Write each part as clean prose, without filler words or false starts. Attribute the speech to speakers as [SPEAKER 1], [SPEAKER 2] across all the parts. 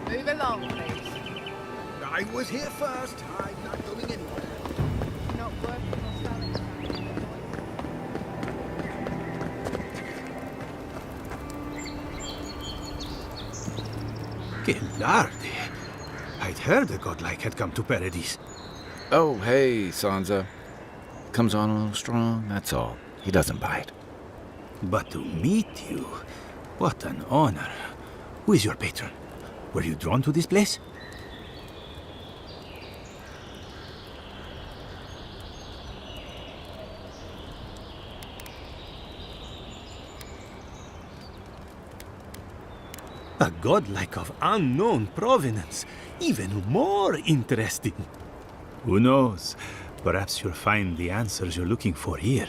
[SPEAKER 1] Move along, please.
[SPEAKER 2] I was here first. I'm not going anywhere.
[SPEAKER 1] You're not working or selling
[SPEAKER 2] Che lardi. I'd heard the godlike had come to Paradise.
[SPEAKER 3] Oh, hey, Sansa. Comes on a little strong, that's all. He doesn't bite.
[SPEAKER 2] But to meet you, what an honor. Who is your patron? Were you drawn to this place? A godlike of unknown provenance. Even more interesting. Who knows? Perhaps you'll find the answers you're looking for here.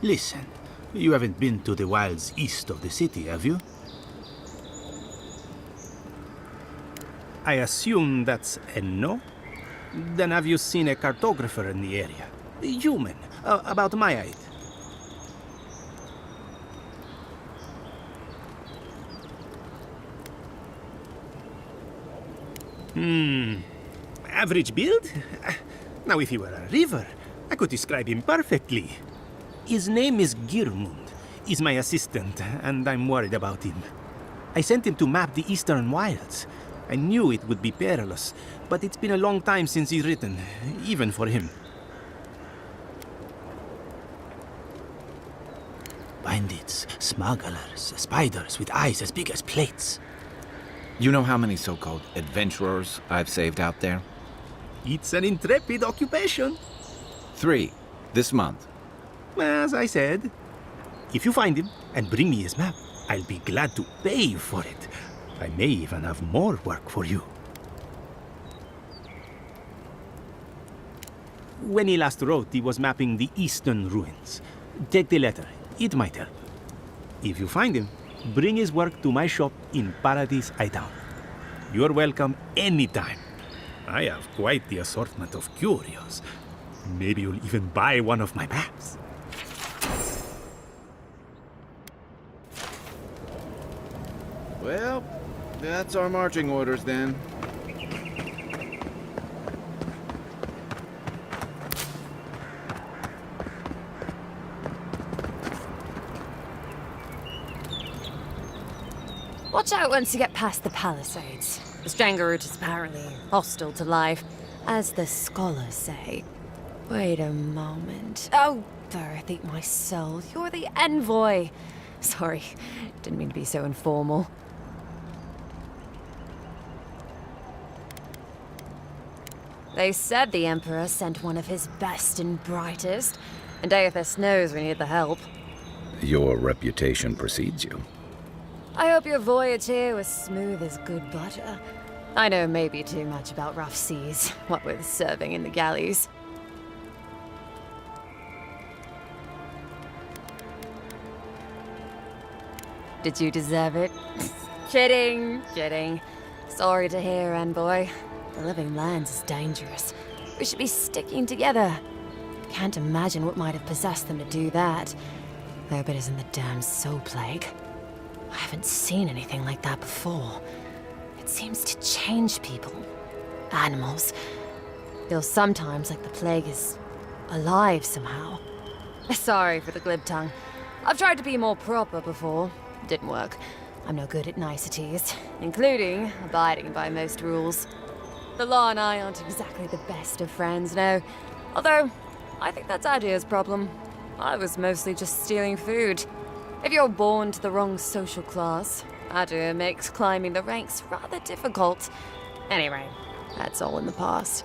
[SPEAKER 2] Listen, you haven't been to the wilds east of the city, have you? I assume that's a no? Then have you seen a cartographer in the area? A human, about my height. Average build? Now, if he were a river, I could describe him perfectly. His name is Girmund. He's my assistant, and I'm worried about him. I sent him to map the eastern wilds. I knew it would be perilous, but it's been a long time since he's written, even for him. Bandits, smugglers, spiders with eyes as big as plates.
[SPEAKER 3] You know how many so-called adventurers I've saved out there?
[SPEAKER 2] It's an intrepid occupation.
[SPEAKER 3] 3, this month.
[SPEAKER 2] As I said, if you find him and bring me his map, I'll be glad to pay you for it. I may even have more work for you. When he last wrote, he was mapping the eastern ruins. Take the letter. It might help. If you find him, bring his work to my shop in Paradise Town. You're welcome anytime. I have quite the assortment of curios. Maybe you'll even buy one of my maps.
[SPEAKER 3] Well, that's our marching orders then.
[SPEAKER 4] Watch out once you get past the palisades. The Stranger route is apparently hostile to life, as the scholars say. Wait a moment. Oh, Darth, eat my soul. You're the envoy. Sorry, didn't mean to be so informal. They said the Emperor sent one of his best and brightest, and Aethys knows we need the help.
[SPEAKER 3] Your reputation precedes you.
[SPEAKER 4] I hope your voyage here was smooth as good butter. I know maybe too much about rough seas, what with serving in the galleys. Did you deserve it? Kidding, kidding. Sorry to hear, envoy. The living lands is dangerous. We should be sticking together. Can't imagine what might have possessed them to do that. I hope it isn't the damn soul plague. I haven't seen anything like that before. It seems to change people. Animals. Feels sometimes like the plague is alive somehow. Sorry for the glib tongue. I've tried to be more proper before. Didn't work. I'm no good at niceties, including abiding by most rules. The law and I aren't exactly the best of friends, no. Although, I think that's Adia's problem. I was mostly just stealing food. If you're born to the wrong social class, Adia makes climbing the ranks rather difficult. Anyway, that's all in the past.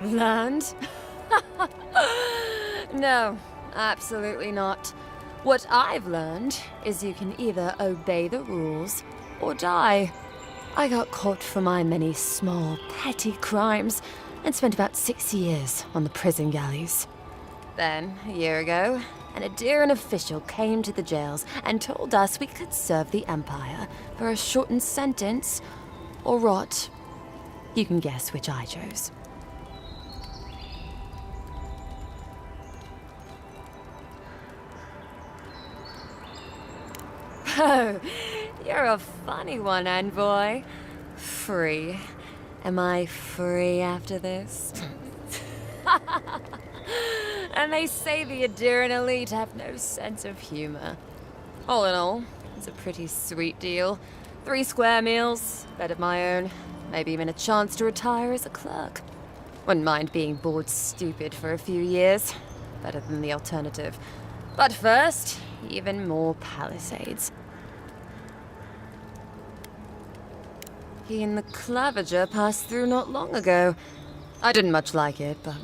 [SPEAKER 4] Learned? No, absolutely not. What I've learned is you can either obey the rules or die. I got caught for my many small, petty crimes and spent about 6 years on the prison galleys. Then, a year ago, an Adairan official came to the jails and told us we could serve the Empire for a shortened sentence or rot. You can guess which I chose. Oh, you're a funny one, envoy. Free. Am I free after this? And they say the Adairan elite have no sense of humor. All in all, it's a pretty sweet deal. 3 square meals, bed of my own, maybe even a chance to retire as a clerk. Wouldn't mind being bored stupid for a few years. Better than the alternative. But first, even more palisades. He and the Clavager passed through not long ago. I didn't much like it, but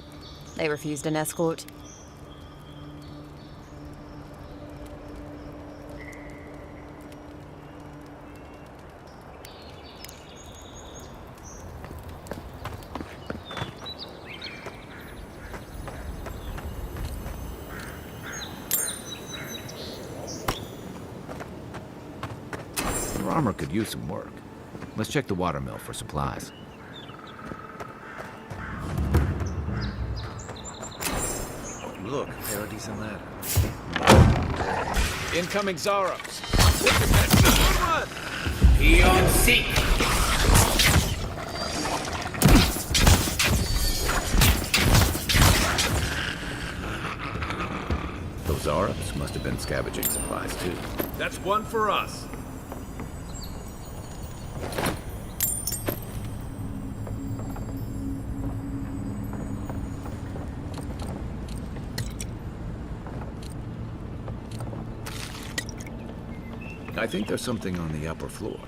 [SPEAKER 4] they refused an escort.
[SPEAKER 3] Your armor could use some work. Let's check the watermill for supplies.
[SPEAKER 5] Look, Parodies and ladder.
[SPEAKER 3] Incoming Zaros!
[SPEAKER 6] Eon seek!
[SPEAKER 3] Those Zaros must have been scavenging supplies too.
[SPEAKER 5] That's one for us.
[SPEAKER 3] I think there's something on the upper floor.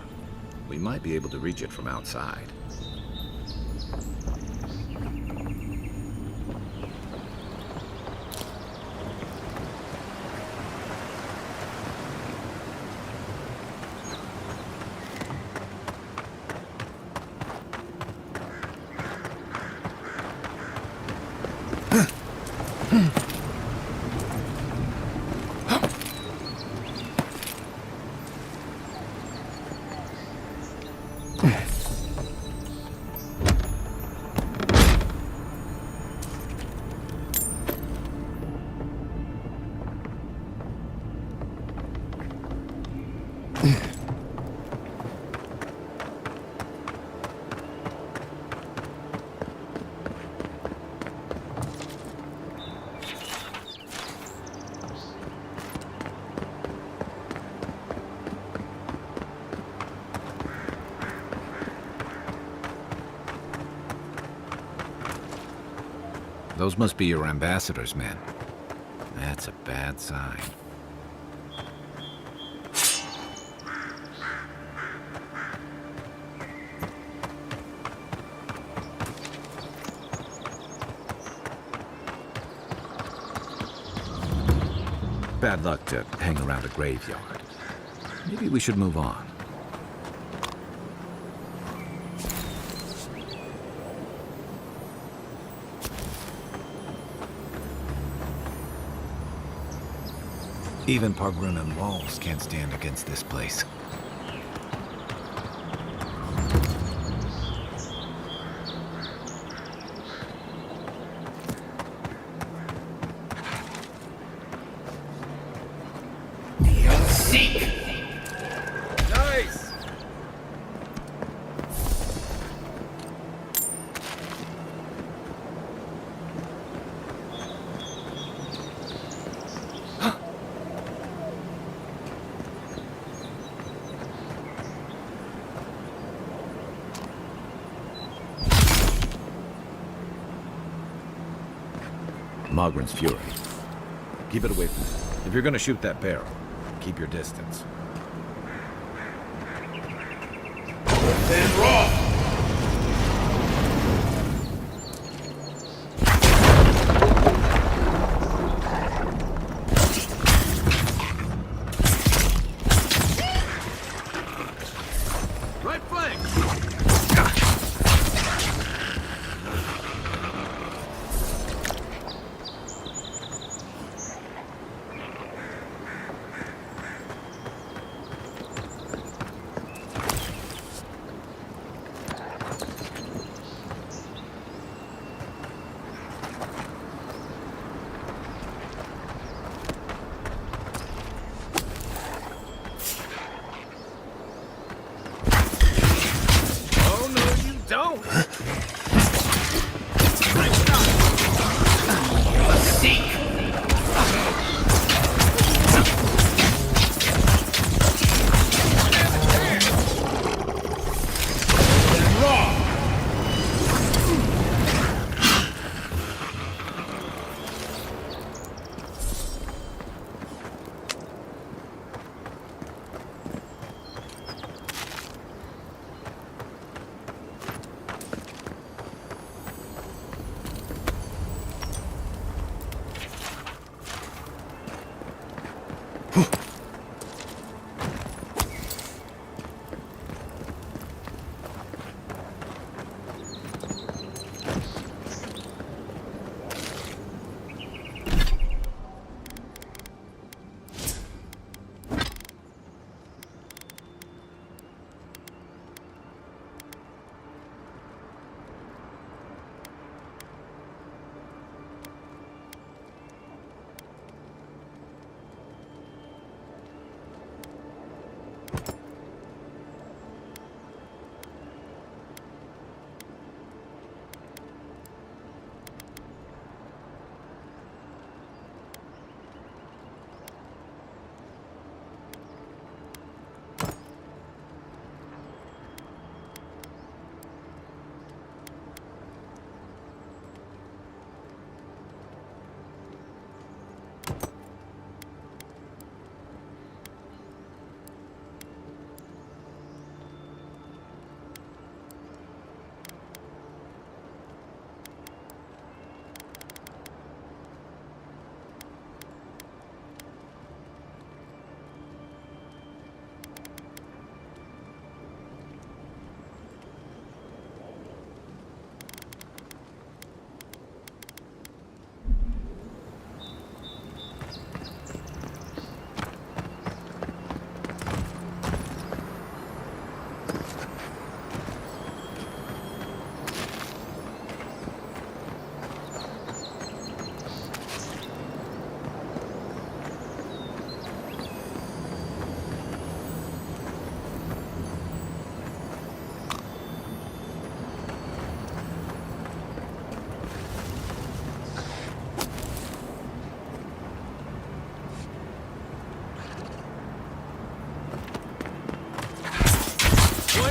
[SPEAKER 3] We might be able to reach it from outside. Those must be your ambassador's men. That's a bad sign. Bad luck to hang around a graveyard. Maybe we should move on. Even Pargrunan walls can't stand against this place.
[SPEAKER 5] Nice!
[SPEAKER 3] Mogren's Fury. Keep it away from me. If you're gonna shoot that barrel, keep your distance.
[SPEAKER 5] Then raw! Right flank! Oh, no, you don't!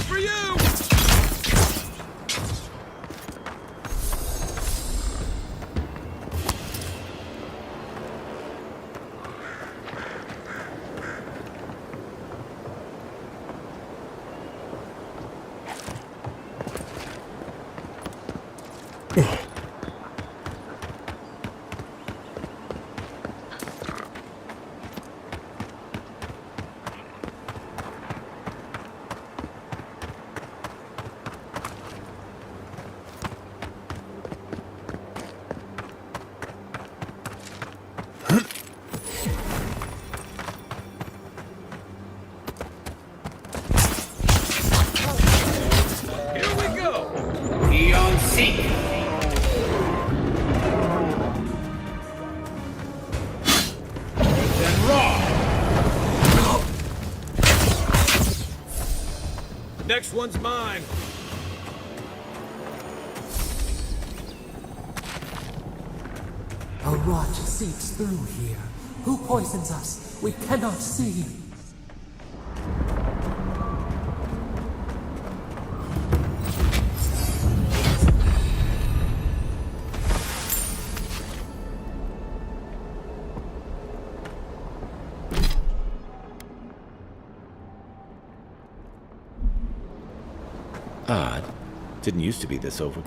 [SPEAKER 5] For you! seek. Then raw. Next one's mine.
[SPEAKER 6] A rot seeps through here. Who poisons us? We cannot see.
[SPEAKER 3] Odd. Didn't used to be this over.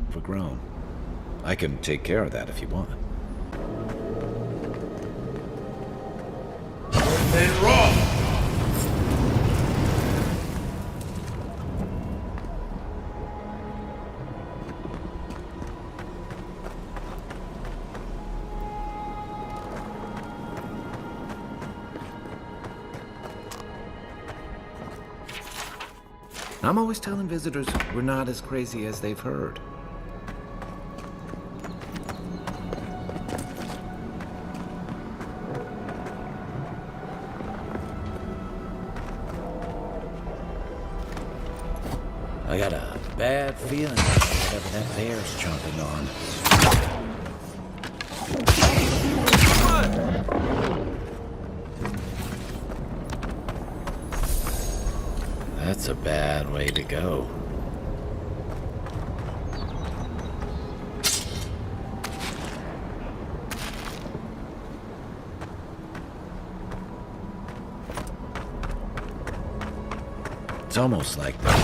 [SPEAKER 3] Overgrown. I can take care of that if you want.
[SPEAKER 5] Then raw.
[SPEAKER 3] I'm always telling visitors we're not as crazy as they've heard. I got a bad feeling about whatever that bear's chomping on. That's a bad way to go. It's almost like the rush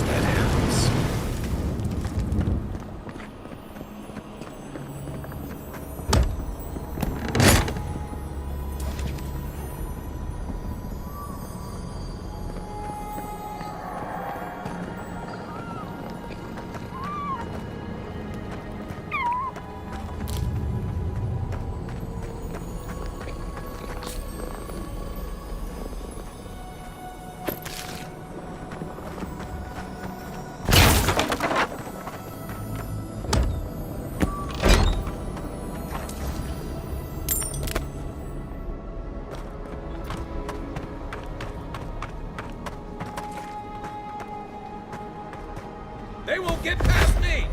[SPEAKER 3] that happens.
[SPEAKER 5] They won't get past me!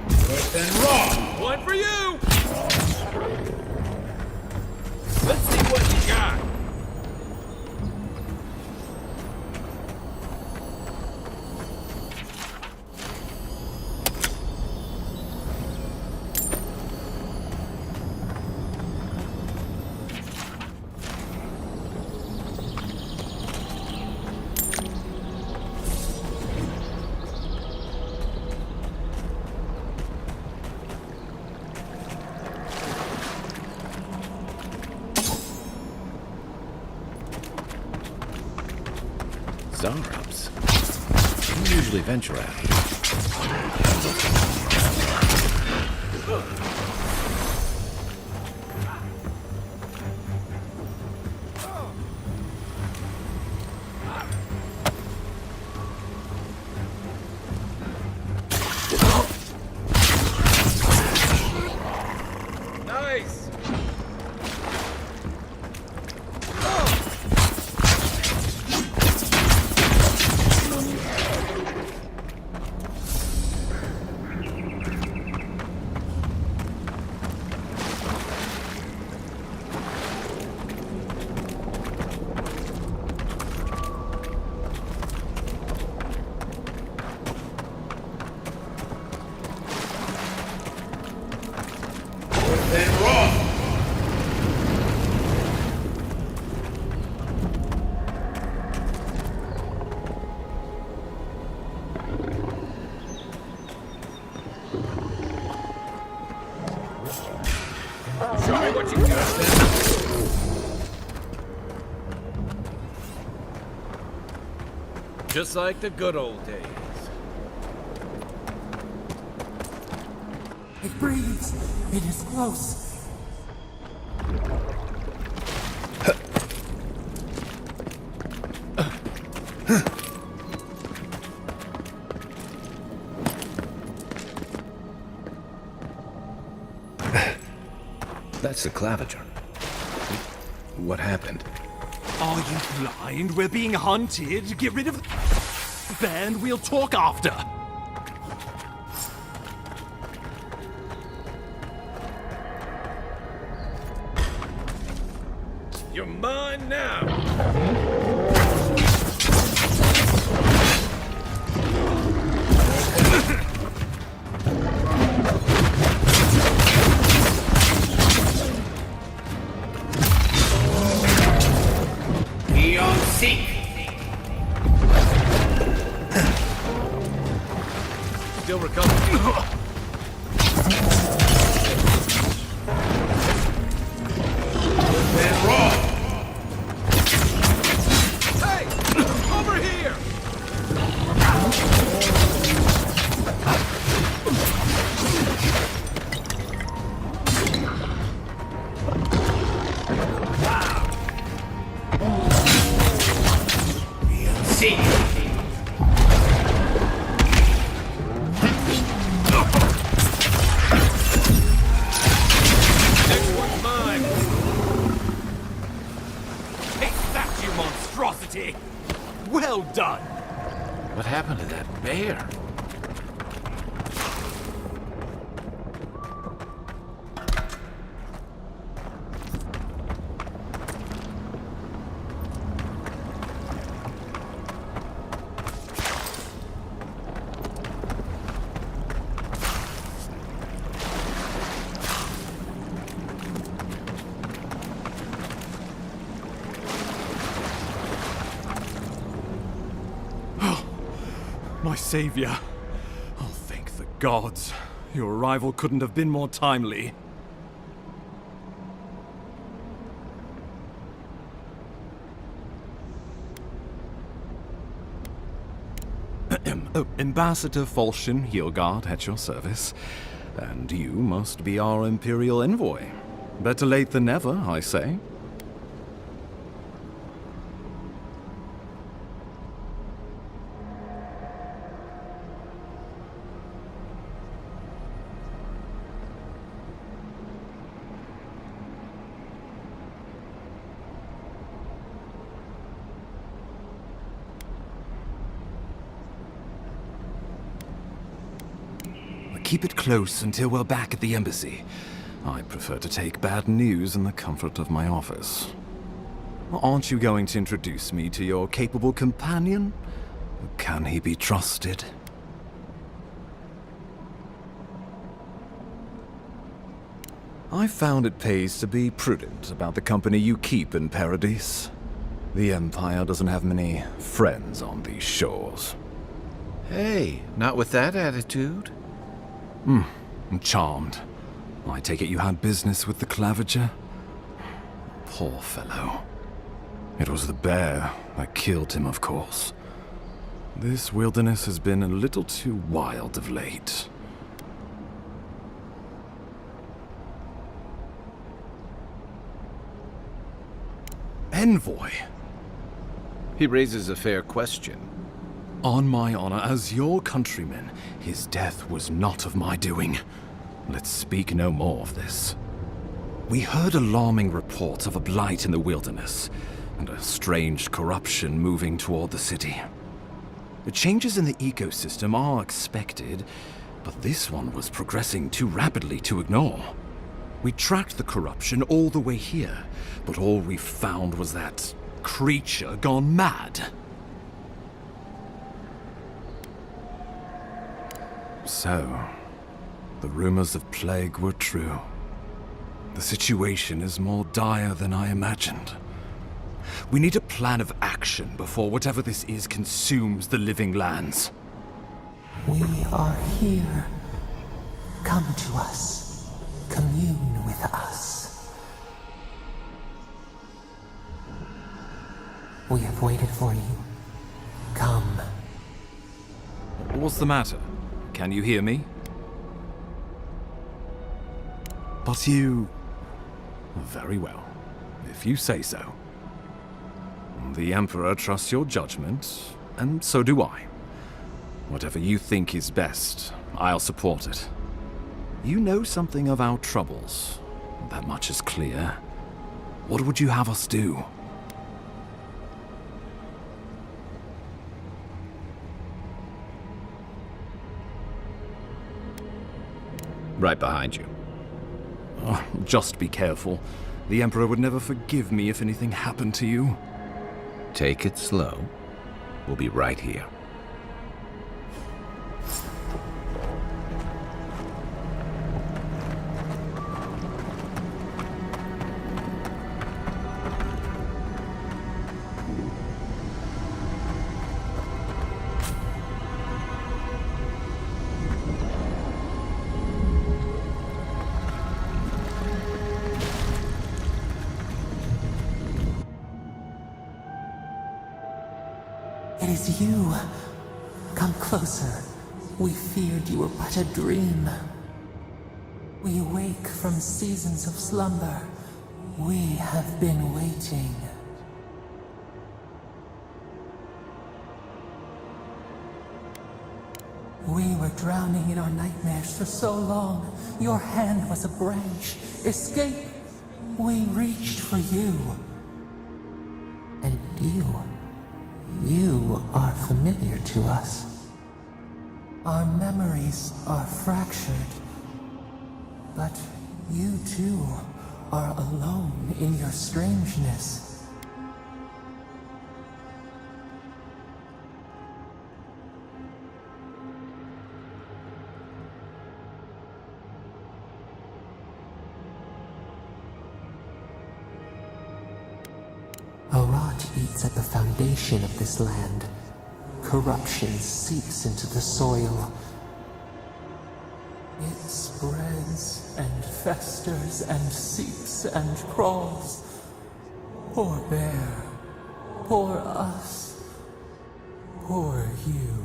[SPEAKER 7] Good and raw!
[SPEAKER 5] One for you! Let's see what you got.
[SPEAKER 3] Zarops. Don't usually venture out here.
[SPEAKER 5] Nice!
[SPEAKER 7] Good and raw!
[SPEAKER 5] Show me what you got. Just like the good old days.
[SPEAKER 6] It breathes. It is close.
[SPEAKER 3] That's the claviger. What happened?
[SPEAKER 8] Are you blind? We're being hunted. Get rid of the and we'll talk after.
[SPEAKER 5] You're mine now.
[SPEAKER 7] Be on seek!
[SPEAKER 5] Still recovering.
[SPEAKER 7] And raw!
[SPEAKER 5] Hey! Over here!
[SPEAKER 7] Seek!
[SPEAKER 5] Next one's mine.
[SPEAKER 8] Take that, you monstrosity! Well done!
[SPEAKER 3] What happened to that bear?
[SPEAKER 8] My savior. Oh, thank the gods. Your arrival couldn't have been more timely. Ambassador Falchion Hildegard at your service. And you must be our Imperial envoy. Better late than never, I say. Keep it close until we're back at the embassy. I prefer to take bad news in the comfort of my office. Aren't you going to introduce me to your capable companion? Can he be trusted? I found it pays to be prudent about the company you keep in Paradise. The Empire doesn't have many friends on these shores.
[SPEAKER 3] Hey, not with that attitude.
[SPEAKER 8] I'm charmed. I take it you had business with the Claviger? Poor fellow. It was the bear that killed him, of course. This wilderness has been a little too wild of late. Envoy!
[SPEAKER 3] He raises a fair question.
[SPEAKER 8] On my honor as your countryman, his death was not of my doing. Let's speak no more of this. We heard alarming reports of a blight in the wilderness, and a strange corruption moving toward the city. The changes in the ecosystem are expected, but this one was progressing too rapidly to ignore. We tracked the corruption all the way here, but all we found was that creature gone mad. So, the rumors of plague were true. The situation is more dire than I imagined. We need a plan of action before whatever this is consumes the living lands.
[SPEAKER 6] We are here. Come to us. Commune with us. We have waited for you. Come.
[SPEAKER 8] What's the matter? Can you hear me? But you... Very well, if you say so. The Emperor trusts your judgment, and so do I. Whatever you think is best, I'll support it. You know something of our troubles. That much is clear. What would you have us do?
[SPEAKER 3] Right behind you.
[SPEAKER 8] Oh, just be careful. The Emperor would never forgive me if anything happened to you.
[SPEAKER 3] Take it slow. We'll be right here.
[SPEAKER 6] It is you. Come closer. We feared you were but a dream. We awake from seasons of slumber. We have been waiting. We were drowning in our nightmares for so long. Your hand was a branch. Escape! We reached for you. And you are familiar to us. Our memories are fractured. But you too are alone in your strangeness. A rot eats at the foundation of this land. Corruption seeps into the soil. It spreads and festers and seeps and crawls. Poor bear. Poor us. Poor you.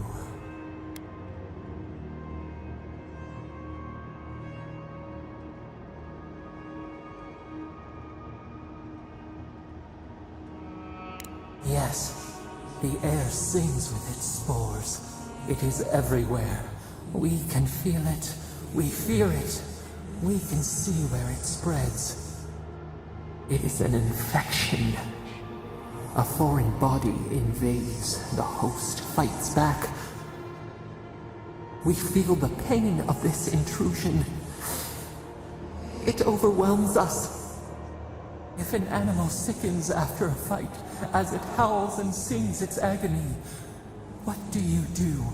[SPEAKER 6] Yes, the air sings with its spores. It is everywhere. We can feel it. We fear it. We can see where it spreads. It is an infection. A foreign body invades. The host fights back. We feel the pain of this intrusion. It overwhelms us. If an animal sickens after a fight, as it howls and sings its agony, what do you do?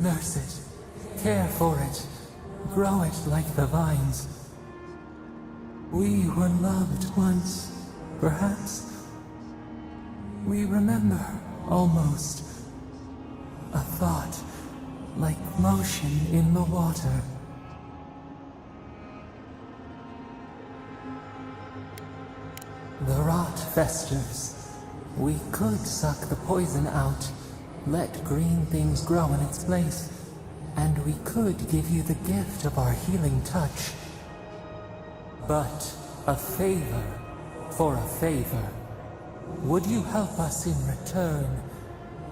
[SPEAKER 6] Nurse it, care for it, grow it like the vines. We were loved once, perhaps. We remember, almost. A thought, like motion in the water. The rot festers. We could suck the poison out. Let green things grow in its place, and we could give you the gift of our healing touch. But a favor for a favor. Would you help us in return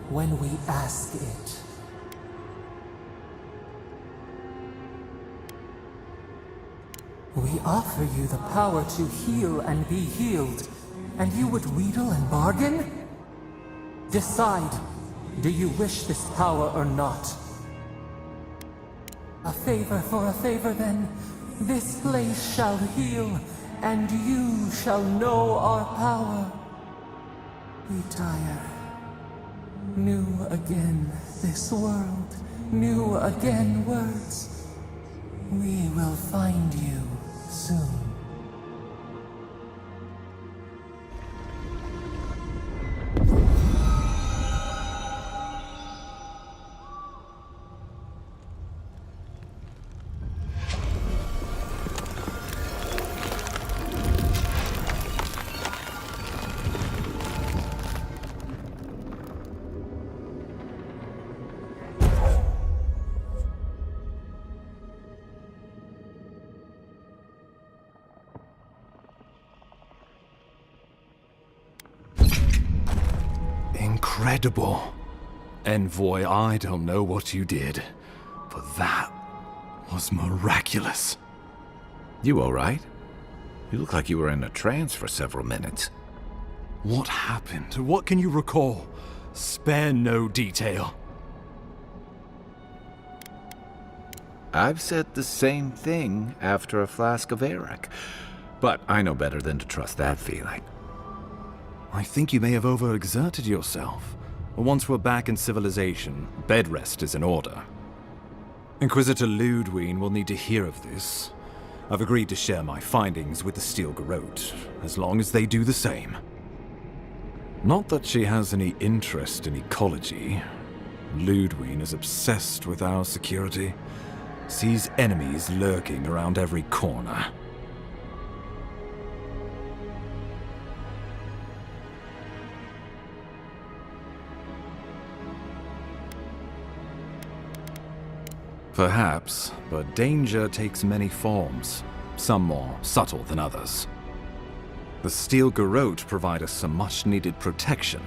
[SPEAKER 6] when we ask it? We offer you the power to heal and be healed, and you would wheedle and bargain? Decide. Do you wish this power or not? A favor for a favor, then. This place shall heal, and you shall know our power. Retire. New again this world, new again words. We will find you soon.
[SPEAKER 8] Incredible. Envoy, I don't know what you did, but that was miraculous.
[SPEAKER 3] You all right? You look like you were in a trance for several minutes.
[SPEAKER 8] What happened? What can you recall? Spare no detail.
[SPEAKER 3] I've said the same thing after a flask of Arak, but I know better than to trust that feeling.
[SPEAKER 8] I think you may have overexerted yourself. Once we're back in civilization, bed rest is in order. Inquisitor Ludwig will need to hear of this. I've agreed to share my findings with the Steel Garrote, as long as they do the same. Not that she has any interest in ecology. Ludwig is obsessed with our security, sees enemies lurking around every corner. Perhaps, but danger takes many forms, some more subtle than others. The steel garrote provide us some much-needed protection,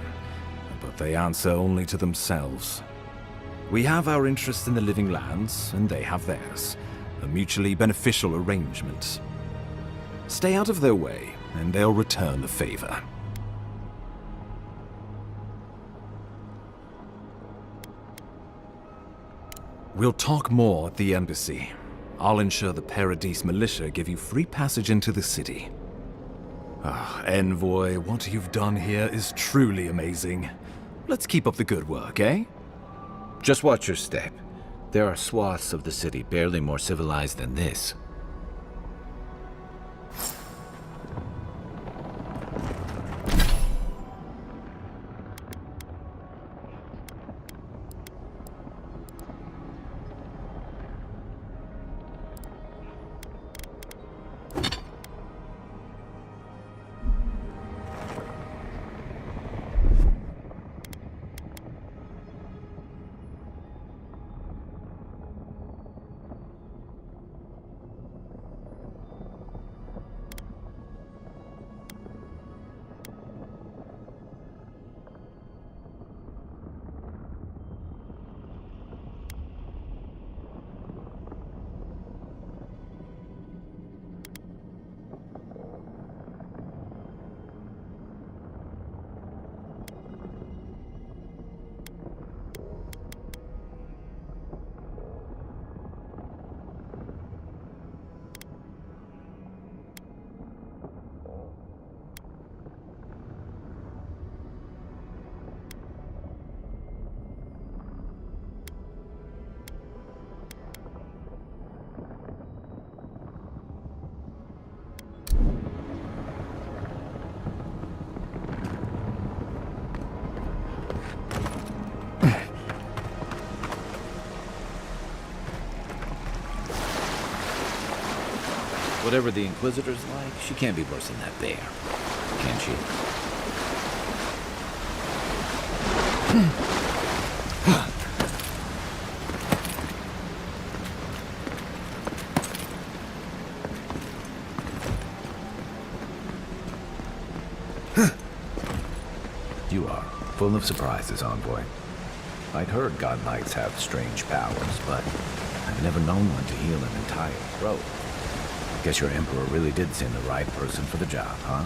[SPEAKER 8] but they answer only to themselves. We have our interest in the living lands, and they have theirs. A mutually beneficial arrangement. Stay out of their way, and they'll return the favor. We'll talk more at the embassy. I'll ensure the Paradise militia give you free passage into the city. Ah, Envoy, what you've done here is truly amazing. Let's keep up the good work, eh?
[SPEAKER 3] Just watch your step. There are swaths of the city barely more civilized than this. Whatever the Inquisitor's like, she can't be worse than that bear. Can she? You are full of surprises, Envoy. I'd heard God Knights have strange powers, but I've never known one to heal an entire throat. Guess your Emperor really did send the right person for the job, huh?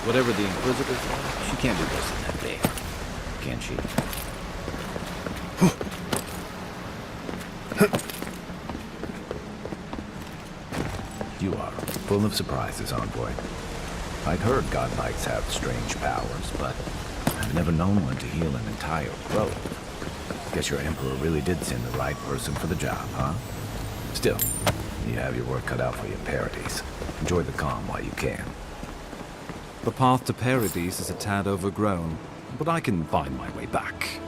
[SPEAKER 3] Whatever the Inquisitors want, she can't do worse than that there. Can she? You are full of surprises, Envoy. I'd heard God Knights have strange powers, but I've never known one to heal an entire grove. Guess your Emperor really did send the right person for the job, huh? Still, you have your work cut out for you, Paradis. Enjoy the calm while you can.
[SPEAKER 8] The path to Paradise is a tad overgrown, but I can find my way back.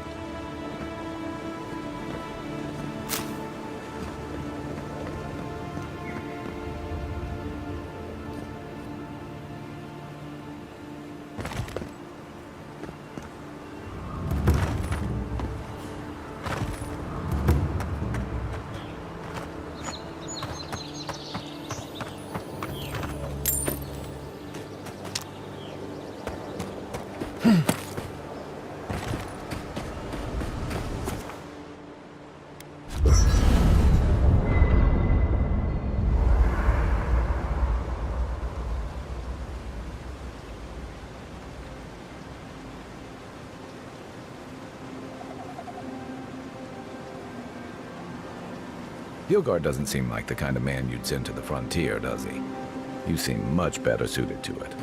[SPEAKER 3] Hilgard doesn't seem like the kind of man you'd send to the frontier, does he? You seem much better suited to it.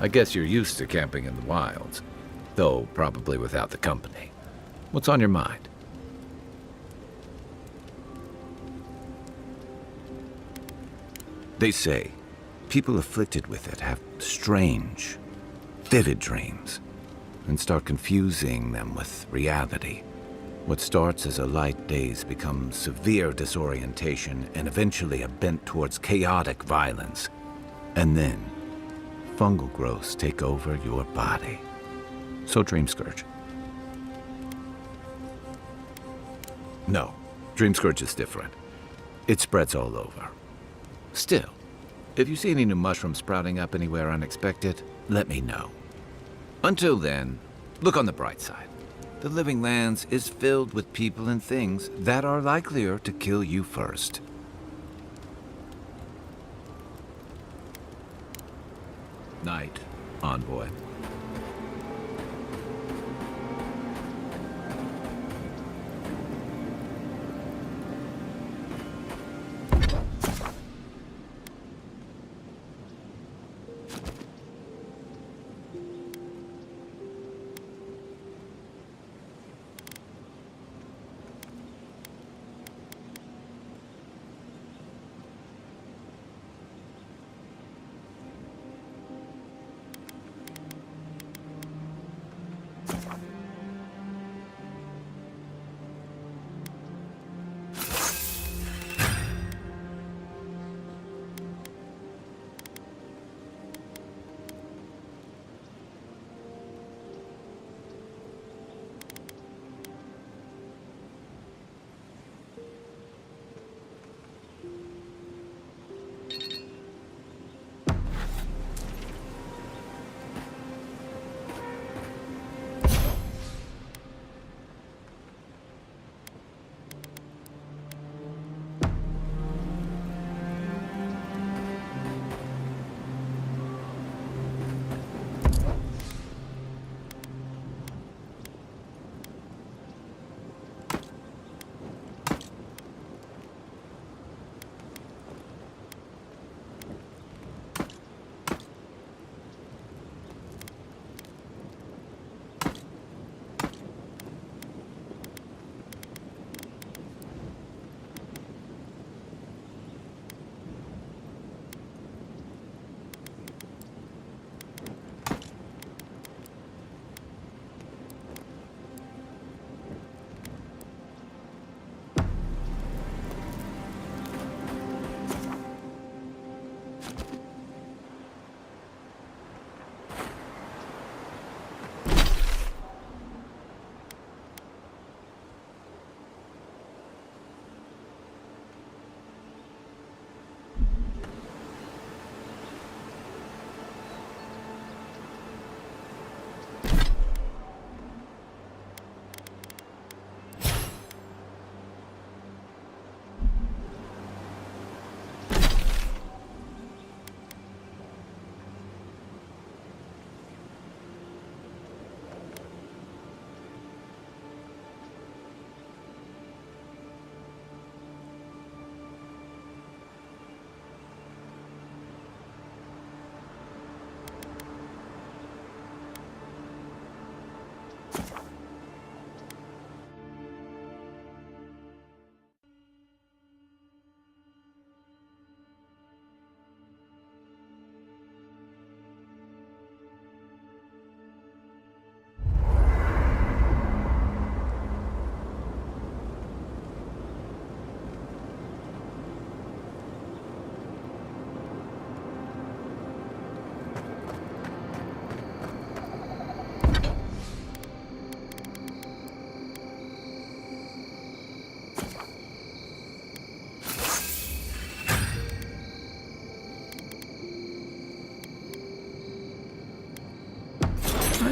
[SPEAKER 3] I guess you're used to camping in the wilds, though probably without the company. What's on your mind? They say people afflicted with it have strange, vivid dreams, and start confusing them with reality. What starts as a light daze becomes severe disorientation and eventually a bent towards chaotic violence. And then fungal growths take over your body. So Dream Scourge. No, Dream Scourge is different. It spreads all over. Still, if you see any new mushrooms sprouting up anywhere unexpected, let me know. Until then, look on the bright side. The Living Lands is filled with people and things that are likelier to kill you first. Night, Envoy.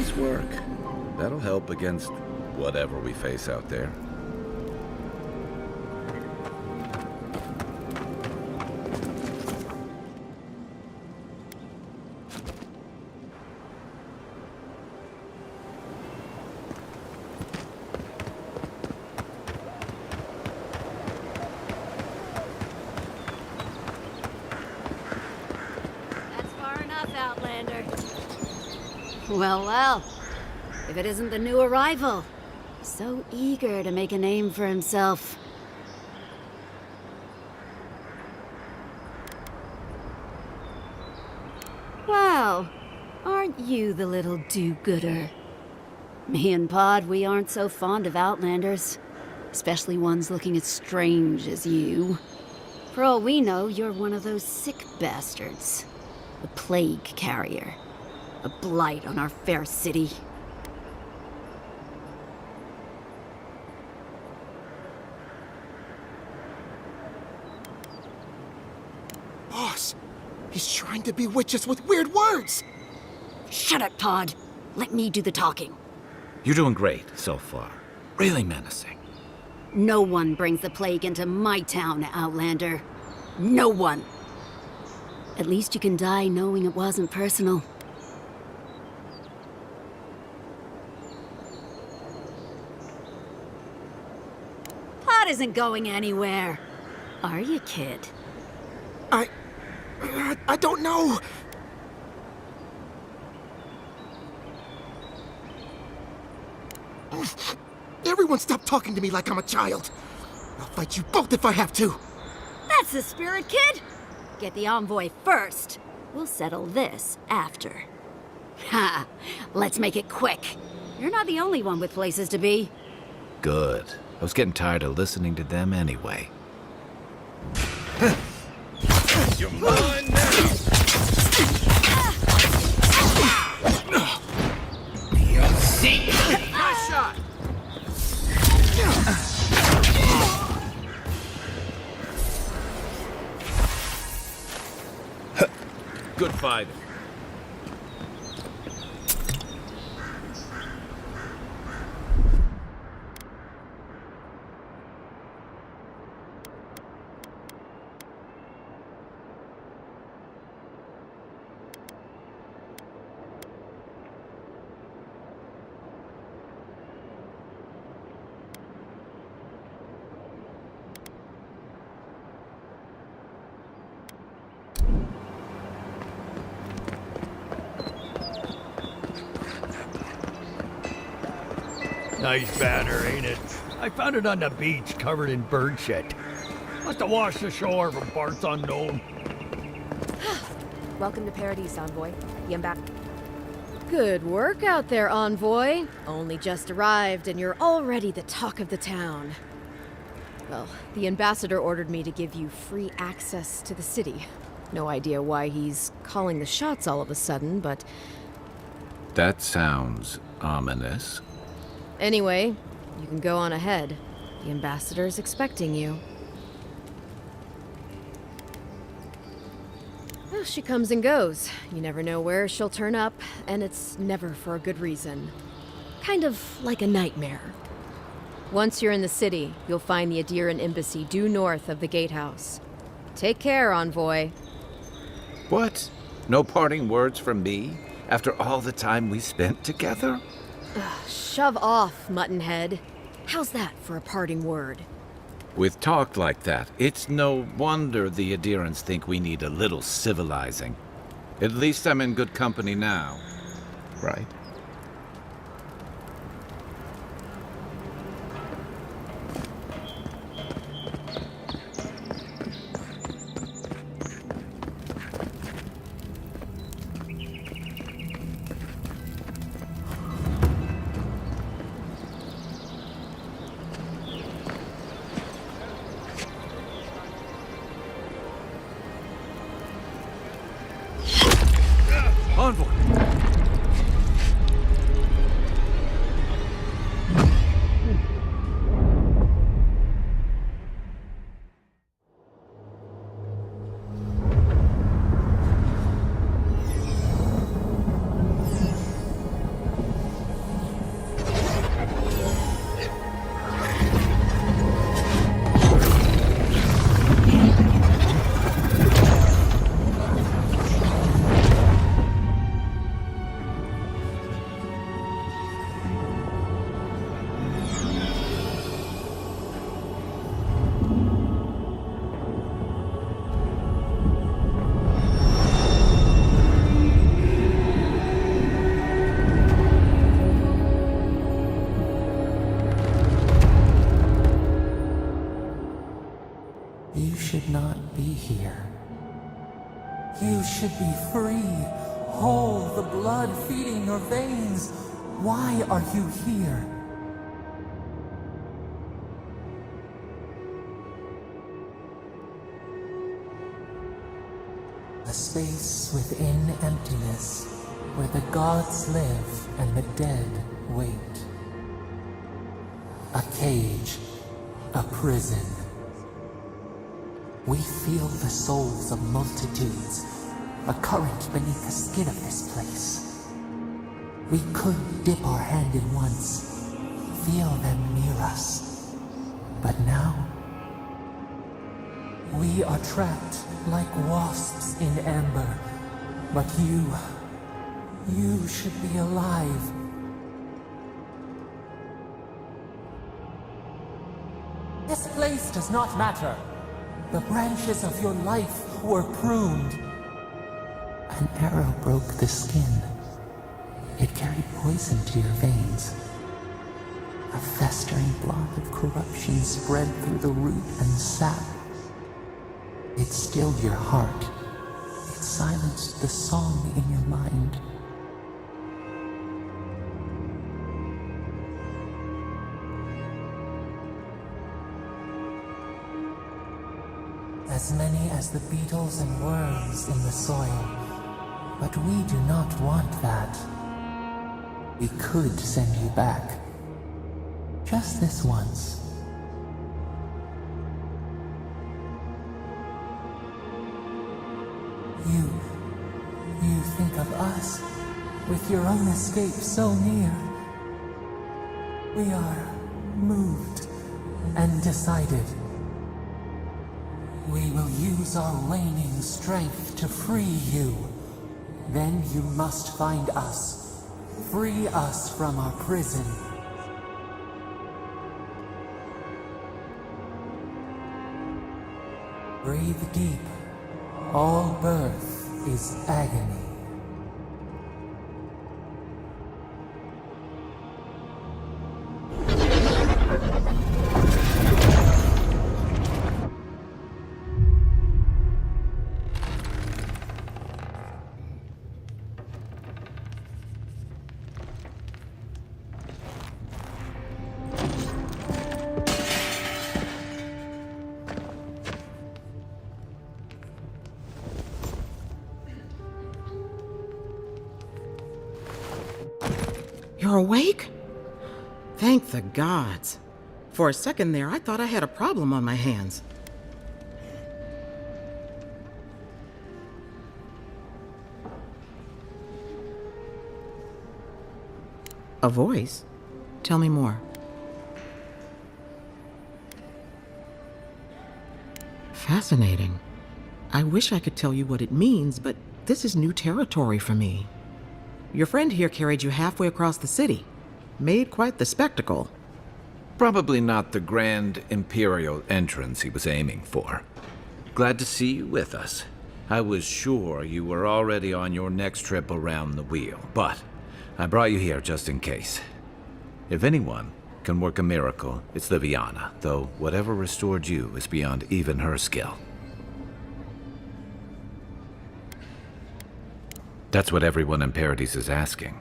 [SPEAKER 3] Nice work. That'll help against whatever we face out there.
[SPEAKER 4] That's far enough, Outlander. Well, well. If it isn't the new arrival. So eager to make a name for himself. Wow. Aren't you the little do-gooder? Me and Pod, we aren't so fond of Outlanders. Especially ones looking as strange as you. For all we know, you're one of those sick bastards. A plague carrier. A blight on our fair city.
[SPEAKER 9] Boss, he's trying to bewitch us with weird words!
[SPEAKER 4] Shut it, Pod. Let me do the talking.
[SPEAKER 3] You're doing great so far. Really menacing.
[SPEAKER 4] No one brings the plague into my town, Outlander. No one. At least you can die knowing it wasn't personal. Pod isn't going anywhere. Are you, kid?
[SPEAKER 9] I don't know. Everyone stop talking to me like I'm a child. I'll fight you both if I have to.
[SPEAKER 4] That's the spirit, kid! Get the envoy first. We'll settle this after. Ha! Let's make it quick. You're not the only one with places to be.
[SPEAKER 3] Good. I was getting tired of listening to them anyway.
[SPEAKER 5] You're mine now!
[SPEAKER 7] You'll see.
[SPEAKER 5] Nice shot! Good fighting.
[SPEAKER 10] Nice banner, ain't it? I found it on the beach, covered in bird shit. Must have washed ashore from parts unknown.
[SPEAKER 11] Welcome to Paradise, Envoy.
[SPEAKER 1] Good work out there, Envoy. Only just arrived and you're already the talk of the town. Well, the ambassador ordered me to give you free access to the city. No idea why he's calling the shots all of a sudden, but...
[SPEAKER 3] That sounds ominous.
[SPEAKER 1] Anyway, you can go on ahead. The ambassador's expecting you. Well, she comes and goes. You never know where she'll turn up, and it's never for a good reason. Kind of like a nightmare. Once you're in the city, you'll find the Adiran embassy due north of the gatehouse. Take care, Envoy.
[SPEAKER 3] What? No parting words from me? After all the time we spent together?
[SPEAKER 1] Shove off, Muttonhead. How's that for a parting word?
[SPEAKER 3] With talk like that, it's no wonder the Adirans think we need a little civilizing. At least I'm in good company now, right?
[SPEAKER 8] Envoy!
[SPEAKER 6] not be here. You should be free, whole, the blood feeding your veins. Why are you here? A space within emptiness, where the gods live and the dead wait. A cage, a prison. We feel the souls of multitudes, a current beneath the skin of this place. We could dip our hand in once, feel them near us. But now, we are trapped like wasps in amber. But you should be alive. This place does not matter. The branches of your life were pruned. An arrow broke the skin. It carried poison to your veins. A festering blot of corruption spread through the root and sap. It stilled your heart. It silenced the song in your mind. As many as the beetles and worms in the soil. But we do not want that. We could send you back. Just this once. You think of us, with your own escape so near. We are moved and decided. We will use our waning strength to free you. Then you must find us. Free us from our prison. Breathe deep. All birth is agony.
[SPEAKER 11] You're awake? Thank the gods. For a second there, I thought I had a problem on my hands. A voice? Tell me more. Fascinating. I wish I could tell you what it means, but this is new territory for me. Your friend here carried you halfway across the city. Made quite the spectacle.
[SPEAKER 3] Probably not the grand imperial entrance he was aiming for. Glad to see you with us. I was sure you were already on your next trip around the wheel, but I brought you here just in case. If anyone can work a miracle, it's Liviana, though whatever restored you is beyond even her skill. That's what everyone in Paradise is asking.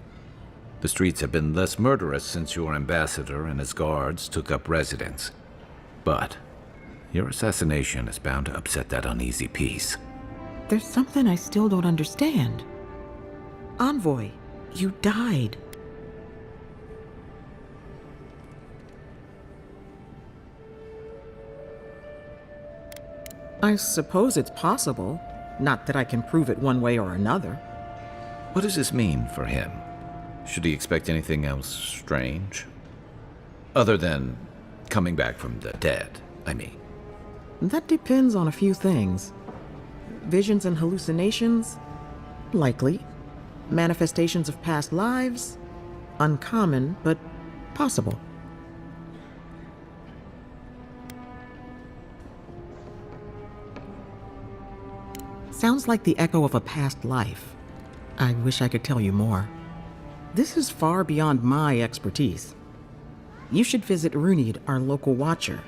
[SPEAKER 3] The streets have been less murderous since your ambassador and his guards took up residence. But your assassination is bound to upset that uneasy peace.
[SPEAKER 11] There's something I still don't understand. Envoy, you died. I suppose it's possible. Not that I can prove it one way or another.
[SPEAKER 3] What does this mean for him? Should he expect anything else strange? Other than coming back from the dead, I mean.
[SPEAKER 11] That depends on a few things. Visions and hallucinations? Likely. Manifestations of past lives? Uncommon, but possible. Sounds like the echo of a past life. I wish I could tell you more. This is far beyond my expertise. You should visit Runid, our local watcher.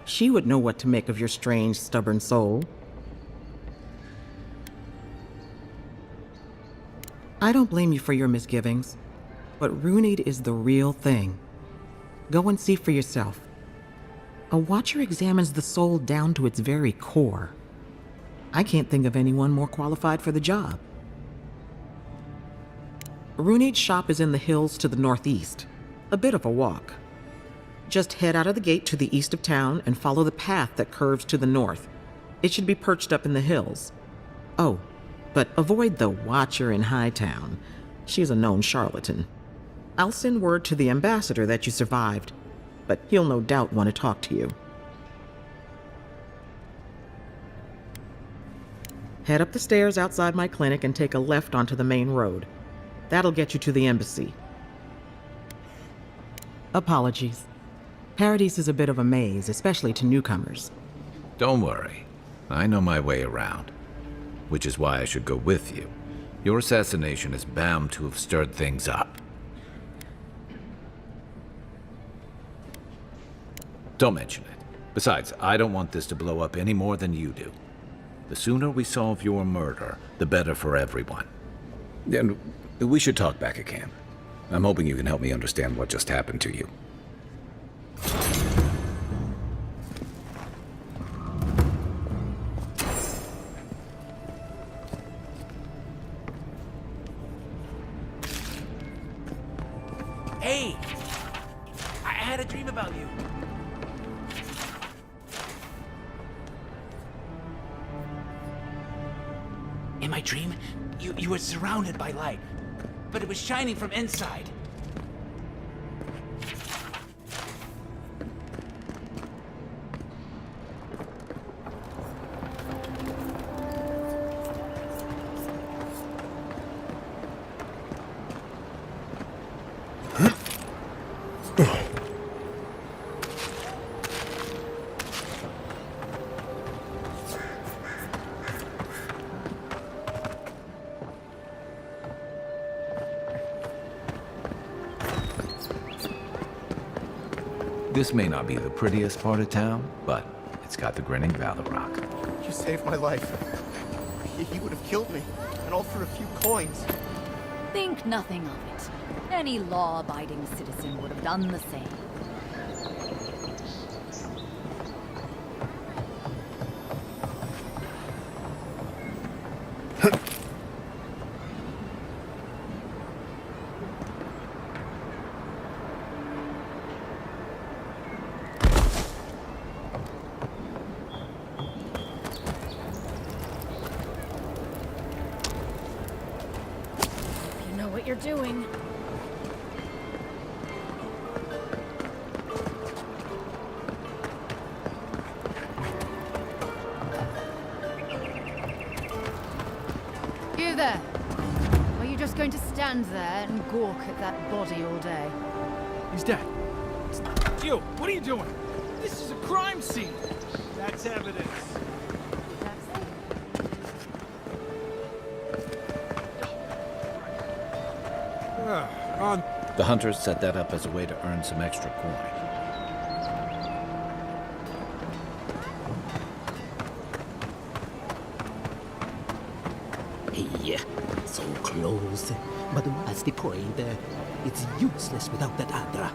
[SPEAKER 11] She would know what to make of your strange, stubborn soul. I don't blame you for your misgivings, but Runed is the real thing. Go and see for yourself. A watcher examines the soul down to its very core. I can't think of anyone more qualified for the job. Runed's shop is in the hills to the northeast. A bit of a walk. Just head out of the gate to the east of town and follow the path that curves to the north. It should be perched up in the hills. Oh, but avoid the Watcher in Hightown. She's a known charlatan. I'll send word to the ambassador that you survived, but he'll no doubt want to talk to you. Head up the stairs outside my clinic and take a left onto the main road. That'll get you to the embassy. Apologies. Paradise is a bit of a maze, especially to newcomers.
[SPEAKER 3] Don't worry. I know my way around. Which is why I should go with you. Your assassination is bound to have stirred things up. Don't mention it. Besides, I don't want this to blow up any more than you do. The sooner we solve your murder, the better for everyone.
[SPEAKER 12] And we should talk back at camp. I'm hoping you can help me understand what just happened to you.
[SPEAKER 7] Hey! I had a dream about you. In my dream, you were surrounded by light, but it was shining from inside.
[SPEAKER 3] This may not be the prettiest part of town, but it's got the grinning Valor Rock.
[SPEAKER 9] You saved my life. He would have killed me, and all for a few coins.
[SPEAKER 4] Think nothing of it. Any law-abiding citizen would have done the same. What you're doing. You there. Are you just going to stand there and gawk at that body all day?
[SPEAKER 5] He's dead. You, what are you doing? This is a crime scene. That's evidence.
[SPEAKER 3] The hunters set that up as a way to earn some extra coin.
[SPEAKER 6] Hey, so close. But what's the point? It's useless without that Adra.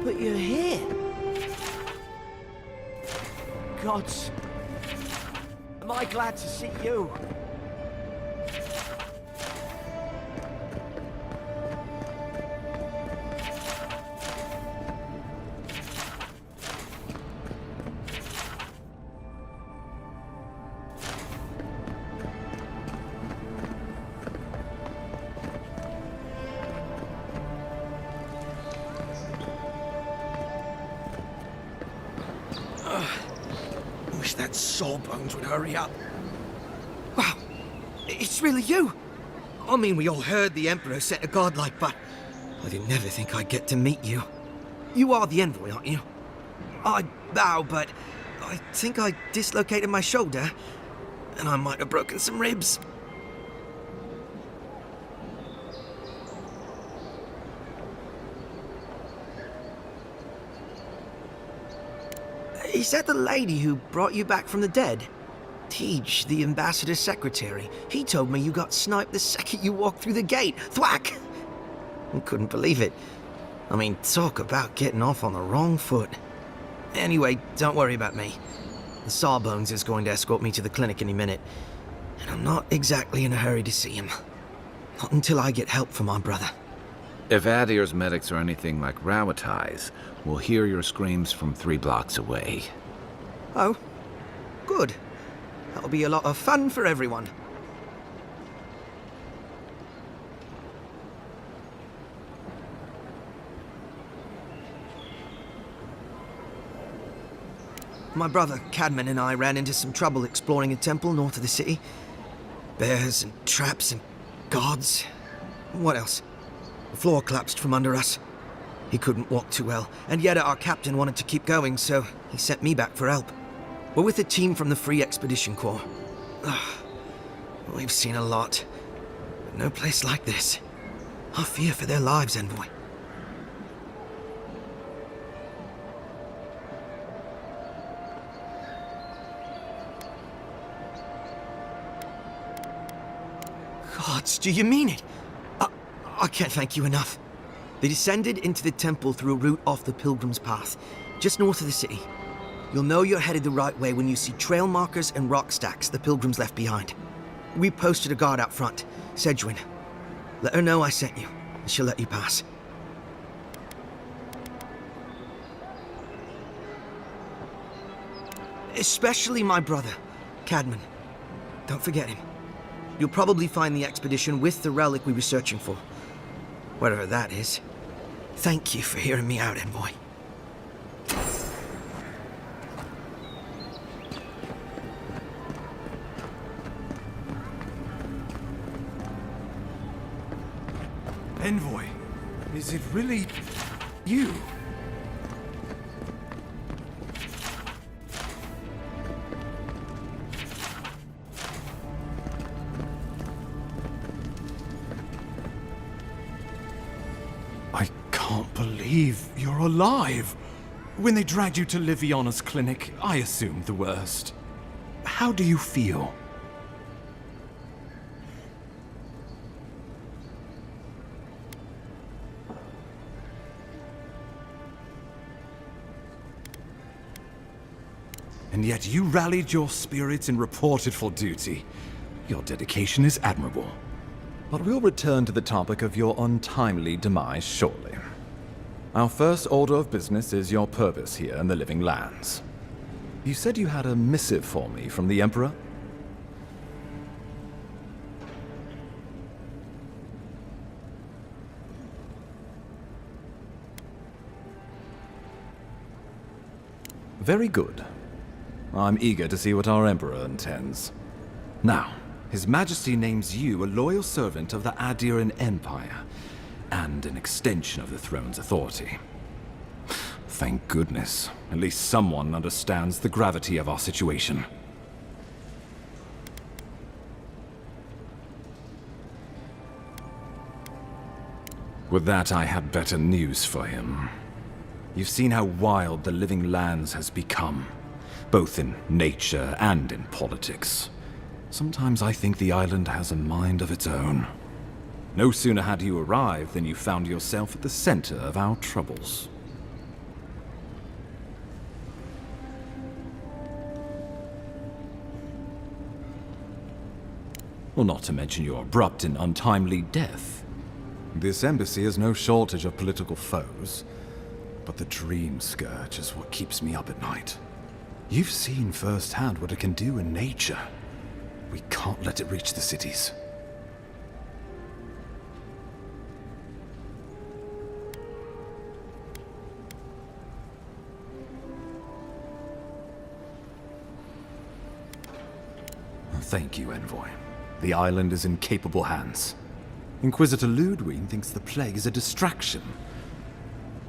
[SPEAKER 9] But you're here. Gods. Am I glad to see you?
[SPEAKER 13] Wish that Sawbones would hurry up. Wow, it's really you! I mean, we all heard the Emperor sent a godlike, but I didn't never think I'd get to meet you. You are the envoy, aren't you? I bow, but I think I dislocated my shoulder, and I might have broken some ribs. Is that the lady who brought you back from the dead? Tej, the ambassador's secretary. He told me you got sniped the second you walked through the gate. Thwack! I couldn't believe it. I mean, talk about getting off on the wrong foot. Anyway, don't worry about me. The Sawbones is going to escort me to the clinic any minute. And I'm not exactly in a hurry to see him. Not until I get help from my brother.
[SPEAKER 3] If Adir's medics are anything like Rawatai's, we'll hear your screams from 3 blocks away.
[SPEAKER 13] Oh, good. That'll be a lot of fun for everyone. My brother, Cadman, and I ran into some trouble exploring a temple north of the city. Bears and traps and guards. What else? The floor collapsed from under us. He couldn't walk too well, and yet our captain wanted to keep going, so he sent me back for help. We're with a team from the Free Expedition Corps. We've seen a lot, but no place like this. I fear for their lives, Envoy. Gods, do you mean it? I can't thank you enough. They descended into the temple through a route off the Pilgrim's Path, just north of the city. You'll know you're headed the right way when you see trail markers and rock stacks the Pilgrims left behind. We posted a guard out front, Sedgwin. Let her know I sent you, and she'll let you pass. Especially my brother, Cadman. Don't forget him. You'll probably find the expedition with the relic we were searching for. Whatever that is. Thank you for hearing me out, Envoy.
[SPEAKER 8] Envoy, is it really you? I can't believe you're alive. When they dragged you to Liviona's clinic, I assumed the worst. How do you feel? And yet you rallied your spirits and reported for duty. Your dedication is admirable. But we'll return to the topic of your untimely demise shortly. Our first order of business is your purpose here in the Living Lands. You said you had a missive for me from the Emperor? Very good. I'm eager to see what our Emperor intends. Now, His Majesty names you a loyal servant of the Adiran Empire, and an extension of the throne's authority. Thank goodness. At least someone understands the gravity of our situation. With that, I have better news for him. You've seen how wild the Living Lands has become, both in nature and in politics. Sometimes I think the island has a mind of its own. No sooner had you arrived than you found yourself at the center of our troubles. Well, not to mention your abrupt and untimely death. This embassy has no shortage of political foes, but the dream scourge is what keeps me up at night. You've seen firsthand what it can do in nature. We can't let it reach the cities. Thank you, Envoy. The island is in capable hands. Inquisitor Ludwig thinks the plague is a distraction.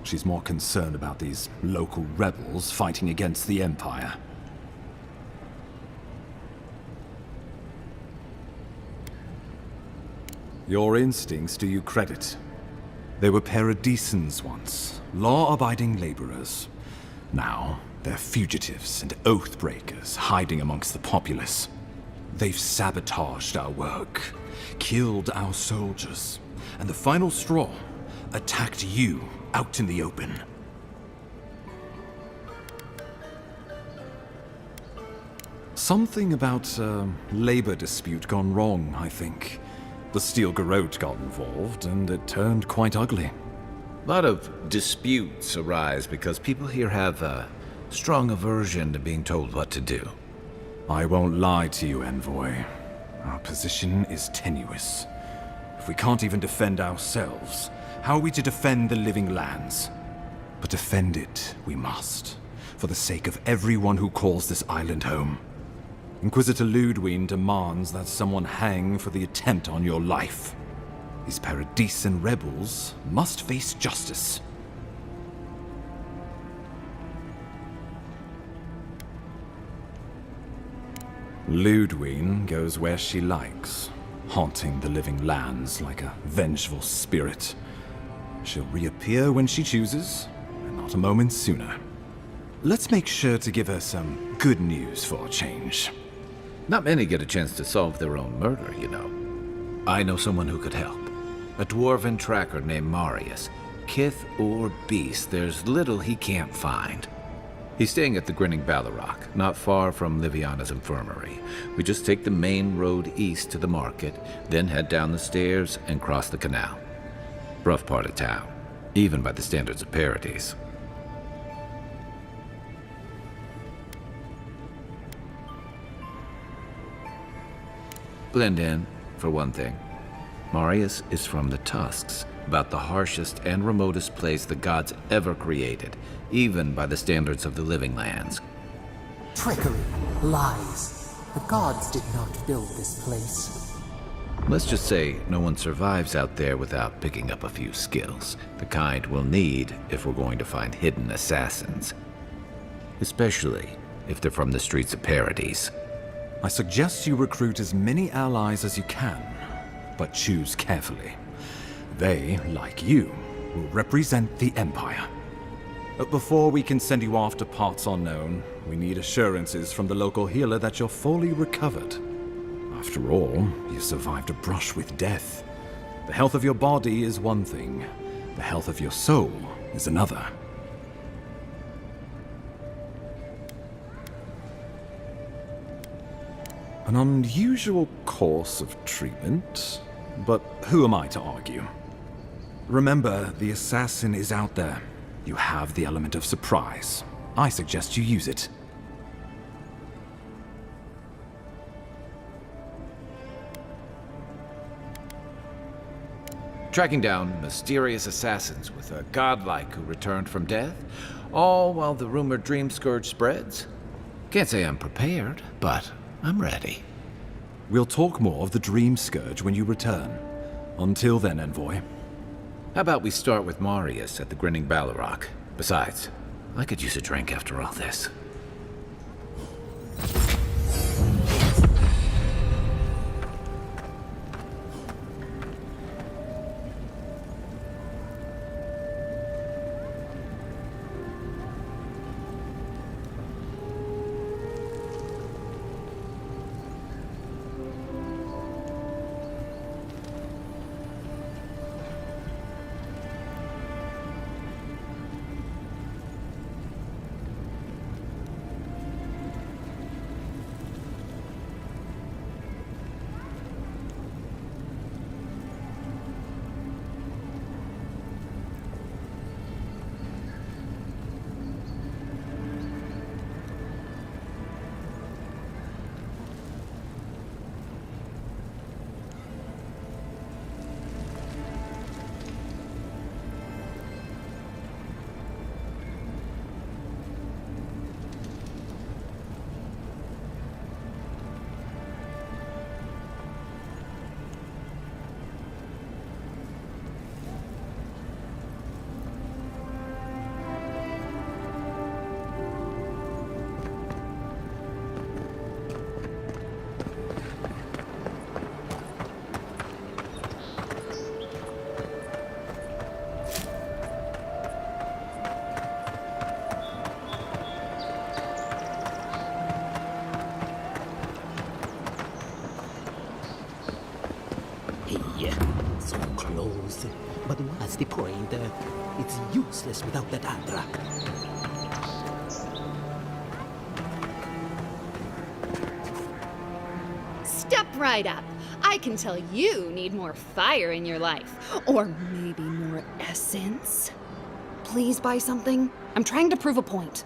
[SPEAKER 8] She's more concerned about these local rebels fighting against the Empire. Your instincts do you credit. They were paradisans once, law-abiding laborers. Now, they're fugitives and oath-breakers hiding amongst the populace. They've sabotaged our work, killed our soldiers, and the final straw, attacked you out in the open. Something about a labor dispute gone wrong, I think. The Steel Garrote got involved, and it turned quite ugly.
[SPEAKER 3] A lot of disputes arise because people here have a strong aversion to being told what to do.
[SPEAKER 8] I won't lie to you, Envoy. Our position is tenuous. If we can't even defend ourselves, how are we to defend the living lands? But defend it we must, for the sake of everyone who calls this island home. Inquisitor Ludwig demands that someone hang for the attempt on your life. These Paradisan rebels must face justice. Ludwig goes where she likes, haunting the living lands like a vengeful spirit. She'll reappear when she chooses, and not a moment sooner. Let's make sure to give her some good news for a change.
[SPEAKER 3] Not many get a chance to solve their own murder, you know. I know someone who could help. A dwarven tracker named Marius. Kith or beast, there's little he can't find. He's staying at the Grinning Ballarrock, not far from Liviana's infirmary. We just take the main road east to the market, then head down the stairs and cross the canal. Rough part of town, even by the standards of Paradise. Blend in, for one thing. Marius is from the Tusks, about the harshest and remotest place the gods ever created, even by the standards of the living lands.
[SPEAKER 6] Trickery, lies. The gods did not build this place.
[SPEAKER 3] Let's just say no one survives out there without picking up a few skills, the kind we'll need if we're going to find hidden assassins. Especially if they're from the streets of Paradise.
[SPEAKER 8] I suggest you recruit as many allies as you can, but choose carefully. They, like you, will represent the Empire. But before we can send you off to parts unknown, we need assurances from the local healer that you're fully recovered. After all, you survived a brush with death. The health of your body is one thing, the health of your soul is another. An unusual course of treatment, but who am I to argue? Remember, the assassin is out there. You have the element of surprise. I suggest you use it.
[SPEAKER 3] Tracking down mysterious assassins with a godlike who returned from death, all while the rumored dream scourge spreads. Can't say I'm prepared, but I'm ready.
[SPEAKER 8] We'll talk more of the dream scourge when you return. Until then, Envoy.
[SPEAKER 3] How about we start with Marius at the Grinning Ballarrock? Besides, I could use a drink after all this.
[SPEAKER 14] But what's the point? It's useless without the Tatra.
[SPEAKER 15] Step right up. I can tell you need more fire in your life. Or maybe more essence. Please buy something. I'm trying to prove a point.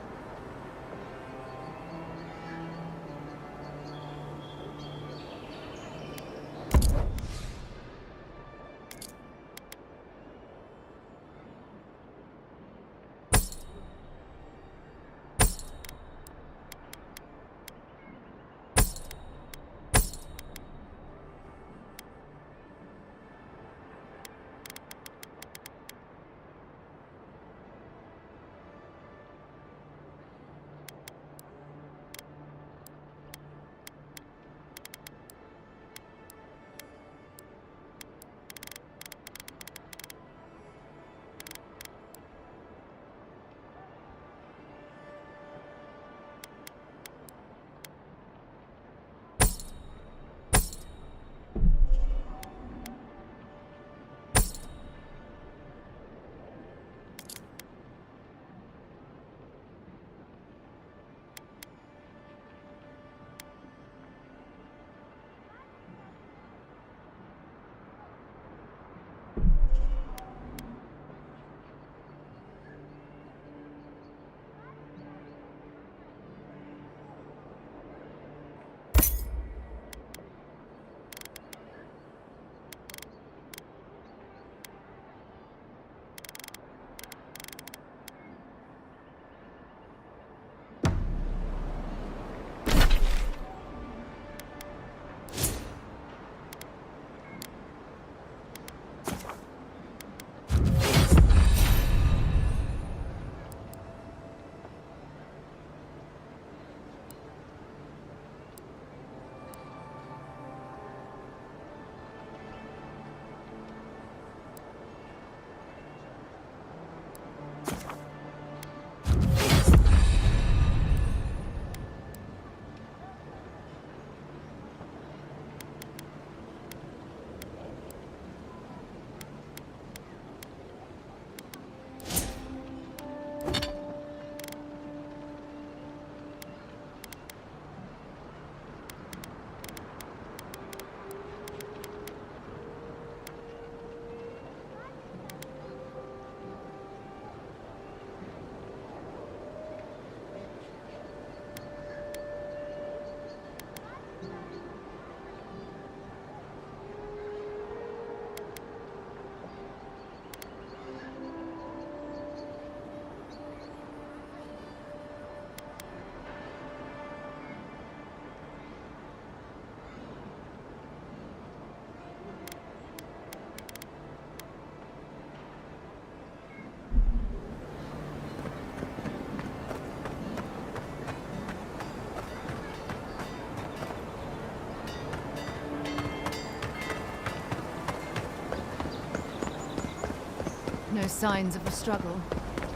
[SPEAKER 1] No signs of a struggle.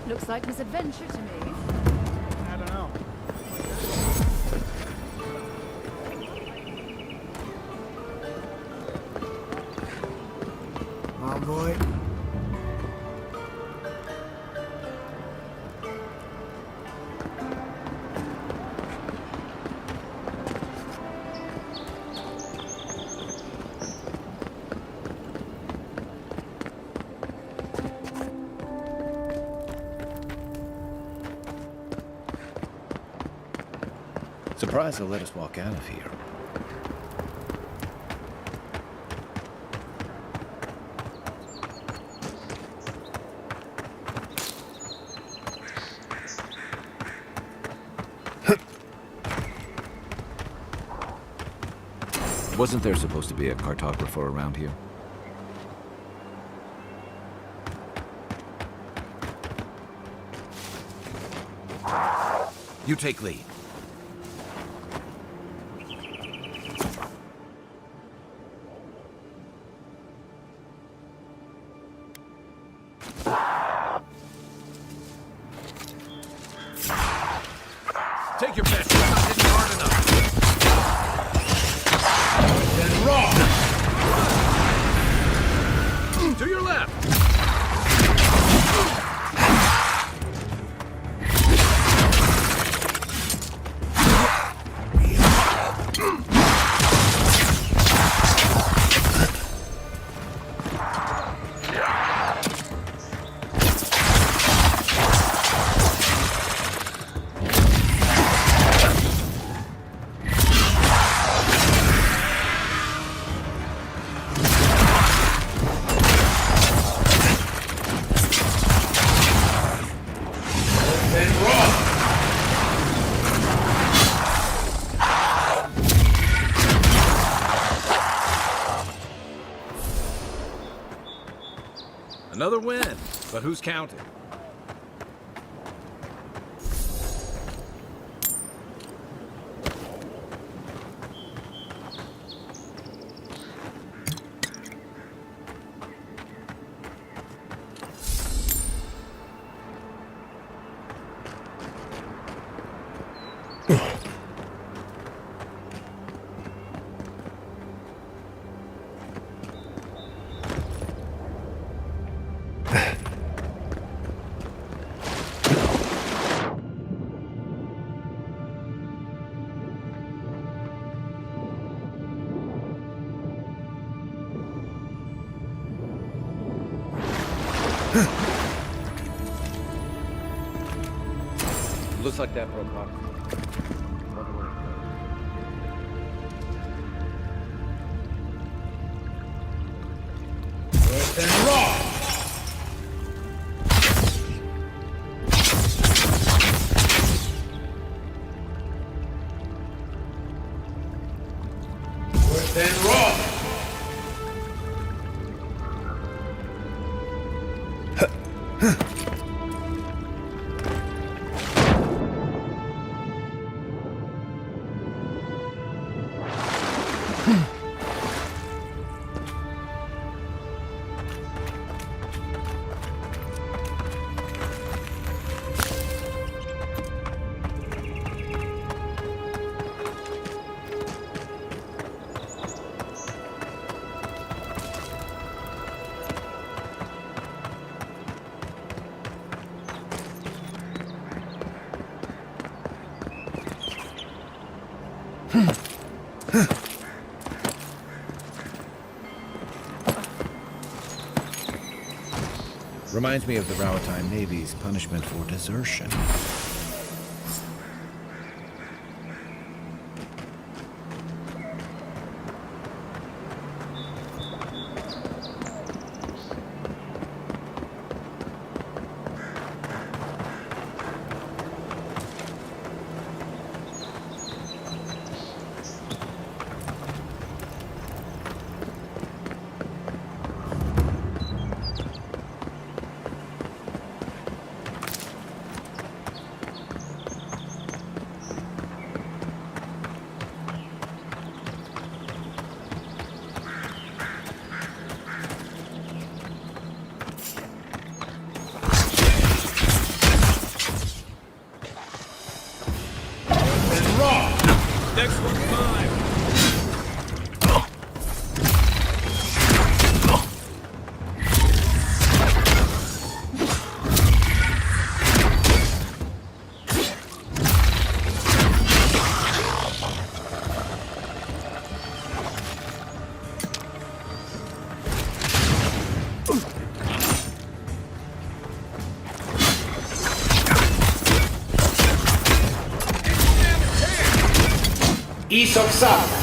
[SPEAKER 1] Looks like his adventure to me.
[SPEAKER 5] I don't know.
[SPEAKER 13] Come on, boy.
[SPEAKER 12] Surprised they'll let us walk out of here. Wasn't there supposed to be a cartographer around here? You take lead. Take your best shot. Not hitting hard enough. Then wrong. To your left.
[SPEAKER 8] Another win, but who's counting?
[SPEAKER 12] Looks like that broke off.
[SPEAKER 10] Twist and roll! Twist and roll!
[SPEAKER 3] Reminds me of the Rowatime Navy's punishment for desertion.
[SPEAKER 10] Next one's mine!
[SPEAKER 5] Isoksa!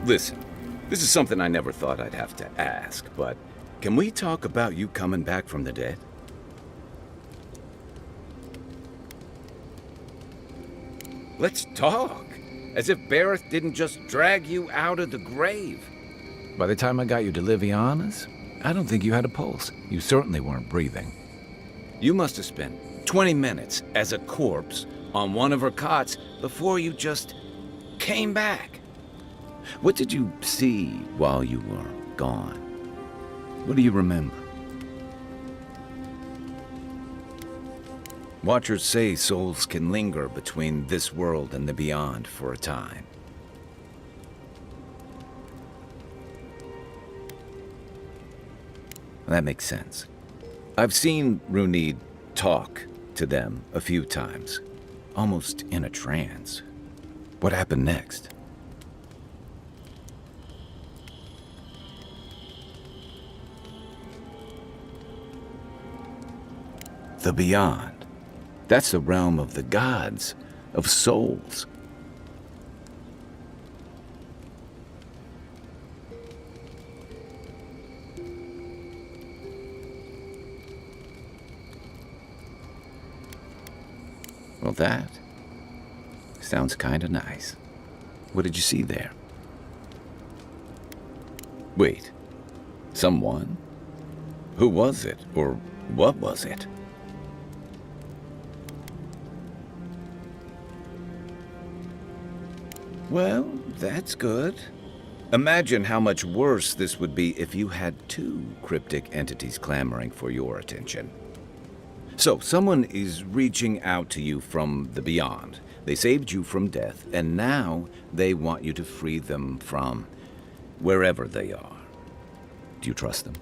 [SPEAKER 12] Listen, this is something I never thought I'd have to ask, but can we talk about you coming back from the dead? Let's talk. As if Bareth didn't just drag you out of the grave. By the time I got you to Liviana's, I don't think you had a pulse. You certainly weren't breathing. You must have spent 20 minutes as a corpse on one of her cots before you just came back. What did you see while you were gone? What do you remember? Watchers say souls can linger between this world and the beyond for a time. That makes sense. I've seen Runid talk to them a few times, almost in a trance. What happened next? The beyond. That's the realm of the gods, of souls. Well, that sounds kinda nice. What did you see there? Wait, someone? Who was it, or what was it? Well, that's good. Imagine how much worse this would be if you had two cryptic entities clamoring for your attention. So, someone is reaching out to you from the beyond. They saved you from death, and now they want you to free them from wherever they are. Do you trust them?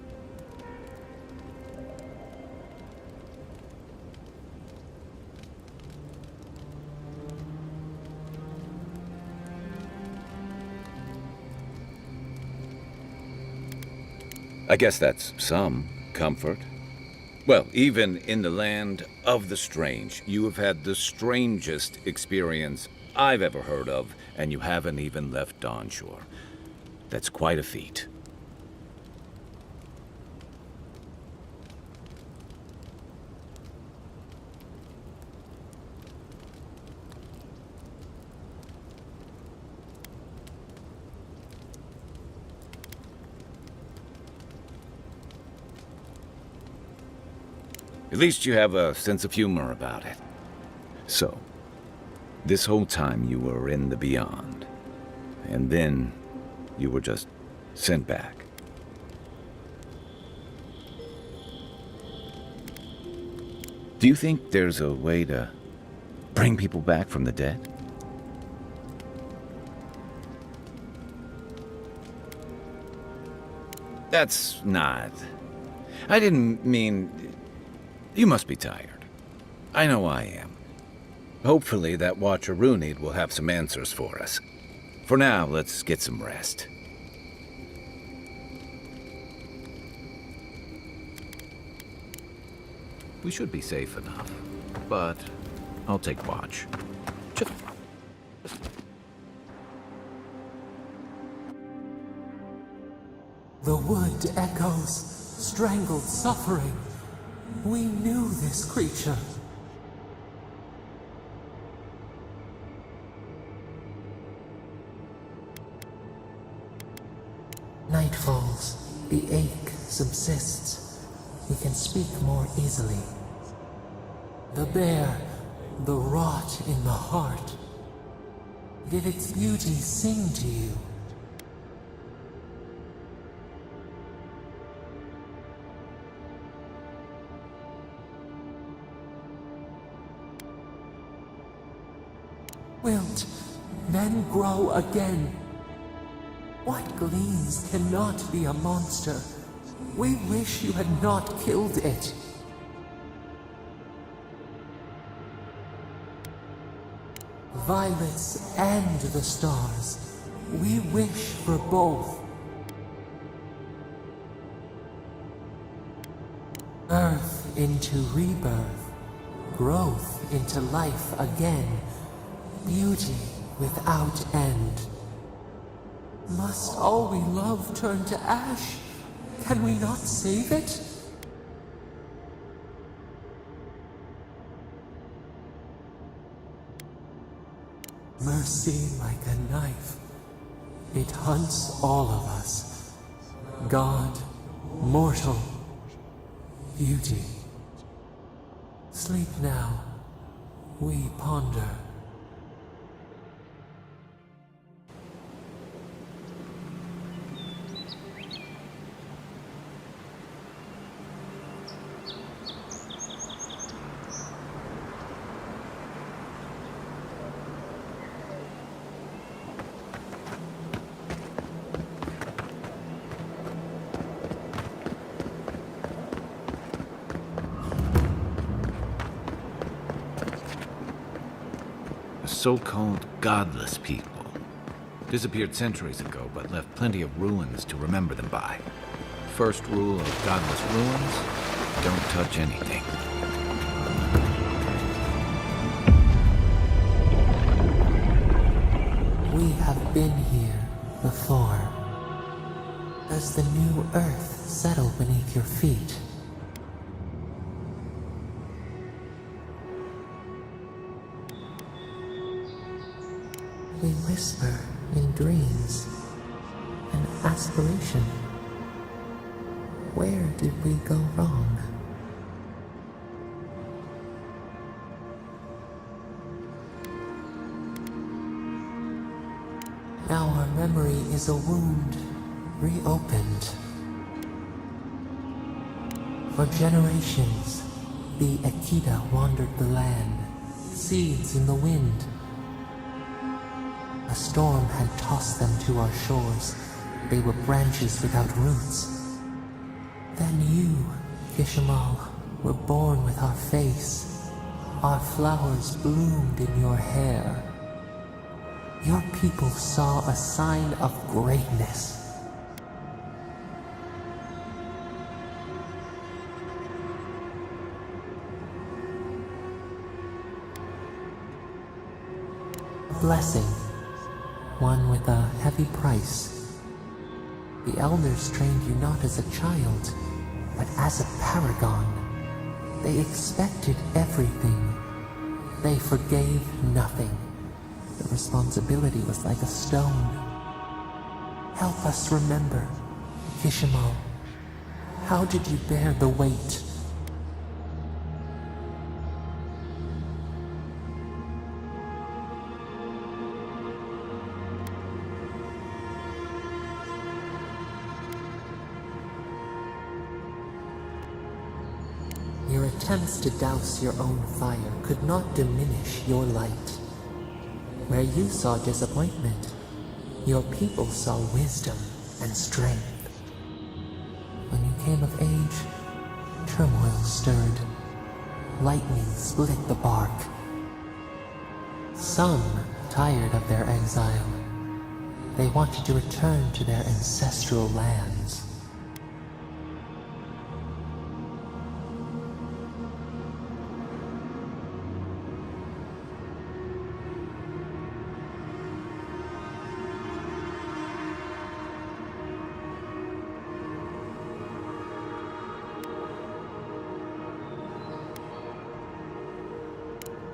[SPEAKER 12] I guess that's some comfort. Well, even in the land of the strange, you have had the strangest experience I've ever heard of, and you haven't even left Dawnshore. That's quite a feat. At least you have a sense of humor about it. So, this whole time you were in the beyond, and then you were just sent back. Do you think there's a way to bring people back from the dead? That's not... I didn't mean... You must be tired. I know I am. Hopefully that Watcher Runid will have some answers for us. For now, let's get some rest. We should be safe enough, but I'll take watch.
[SPEAKER 6] The wood echoes, strangled suffering. We knew this creature. Night falls. The ache subsists. we can speak more easily. The bare, the rot in the heart. Did its beauty sing to you? Wilt then grow again. What gleams cannot be a monster? We wish you had not killed it. Violets and the stars, we wish for both. Birth into rebirth, growth into life again, beauty without end. Must all we love turn to ash? Can we not save it? Mercy like a knife. It hunts all of us. God, mortal, beauty. Sleep now. We ponder.
[SPEAKER 3] So-called godless people. Disappeared centuries ago, but left plenty of ruins to remember them by. First rule of godless ruins, don't touch anything.
[SPEAKER 6] We have been here before. Does the new earth settle beneath your feet? We whisper in dreams, an aspiration. Where did we go wrong? Now our memory is a wound, reopened. For generations, the Akita wandered the land, seeds in the wind. A storm had tossed them to our shores. They were branches without roots. Then you, Kishimal, were born with our face. Our flowers bloomed in your hair. Your people saw a sign of greatness. A blessing. One with a heavy price. The elders trained you not as a child, but as a paragon. They expected everything. They forgave nothing. The responsibility was like a stone. Help us remember, Kishimal. How did you bear the weight? Your attempts to douse your own fire could not diminish your light. Where you saw disappointment, your people saw wisdom and strength. When you came of age, turmoil stirred. Lightning split the bark. Some tired of their exile. They wanted to return to their ancestral lands.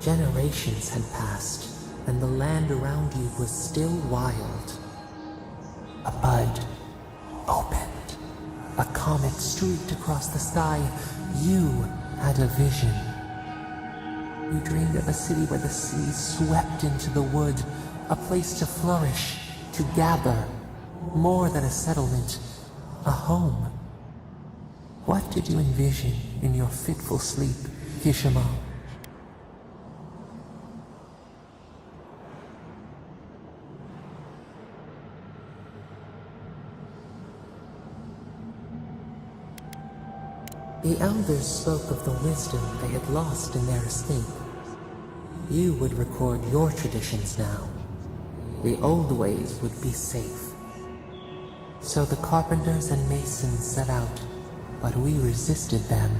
[SPEAKER 6] Generations had passed, and the land around you was still wild. A bud opened, A comet streaked across the sky. You had a vision. You dreamed of a city where the sea swept into the wood, a place to flourish, to gather, more than a settlement, a home. What did you envision in your fitful sleep, Kishima? The elders spoke of the wisdom they had lost in their escape. You would record your traditions now. The old ways would be safe. So the carpenters and masons set out, but we resisted them.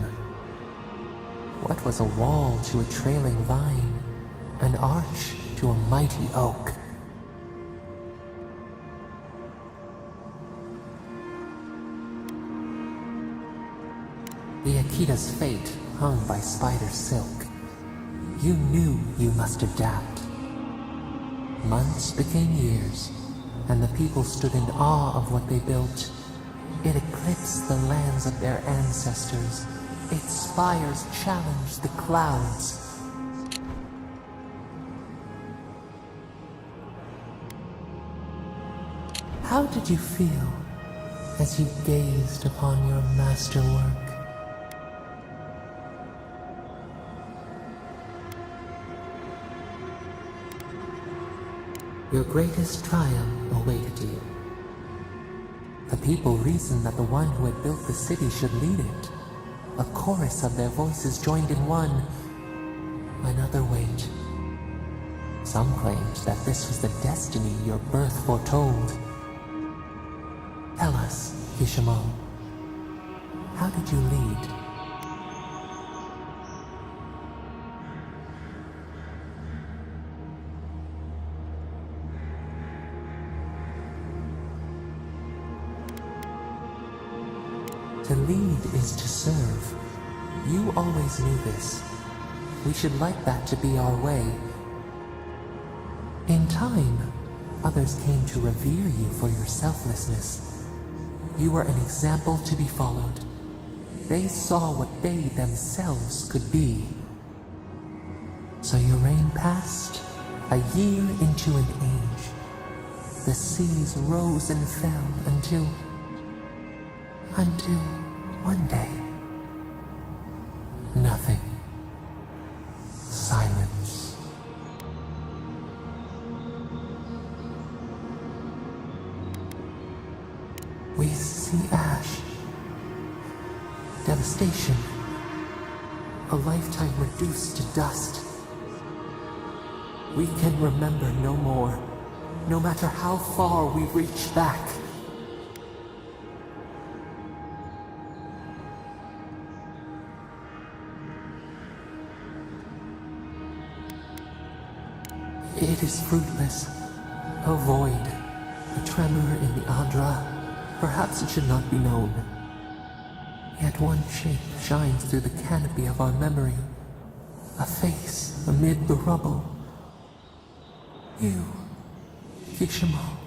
[SPEAKER 6] What was a wall to a trailing vine, an arch to a mighty oak? The Akita's fate hung by spider silk. You knew you must adapt. Months became years, and the people stood in awe of what they built. It eclipsed the lands of their ancestors. Its spires challenged the clouds. How did you feel as you gazed upon your masterwork? Your greatest triumph awaited you. The people reasoned that the one who had built the city should lead it. A chorus of their voices joined in one. Another wait. Some claimed that this was the destiny your birth foretold. Tell us, Kishimo, how did you lead? To lead is to serve. You always knew this. We should like that to be our way. In time, others came to revere you for your selflessness. You were an example to be followed. They saw what they themselves could be. So your reign passed, a year into an age. The seas rose and fell until one day, nothing. Silence. We see ash, devastation, a lifetime reduced to dust. We can remember no more, no matter how far we reach back. It is fruitless, a void, a tremor in the Adra. Perhaps it should not be known. Yet one shape shines through the canopy of our memory, a face amid the rubble. You, Kishimo,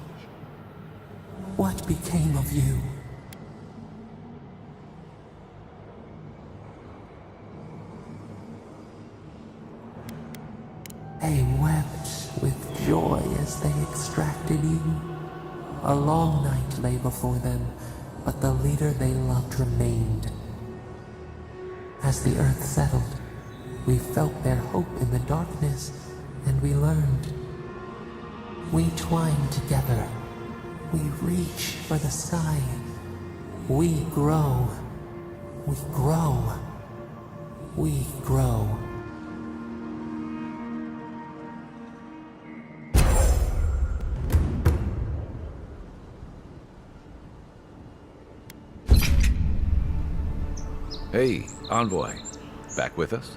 [SPEAKER 6] what became of you? They wept with joy as they extracted you. A long night lay before them, but the leader they loved remained. As the earth settled, we felt their hope in the darkness, and we learned. We twine together. We reach for the sky. We grow. We grow. We grow.
[SPEAKER 3] Hey, Envoy. Back with us?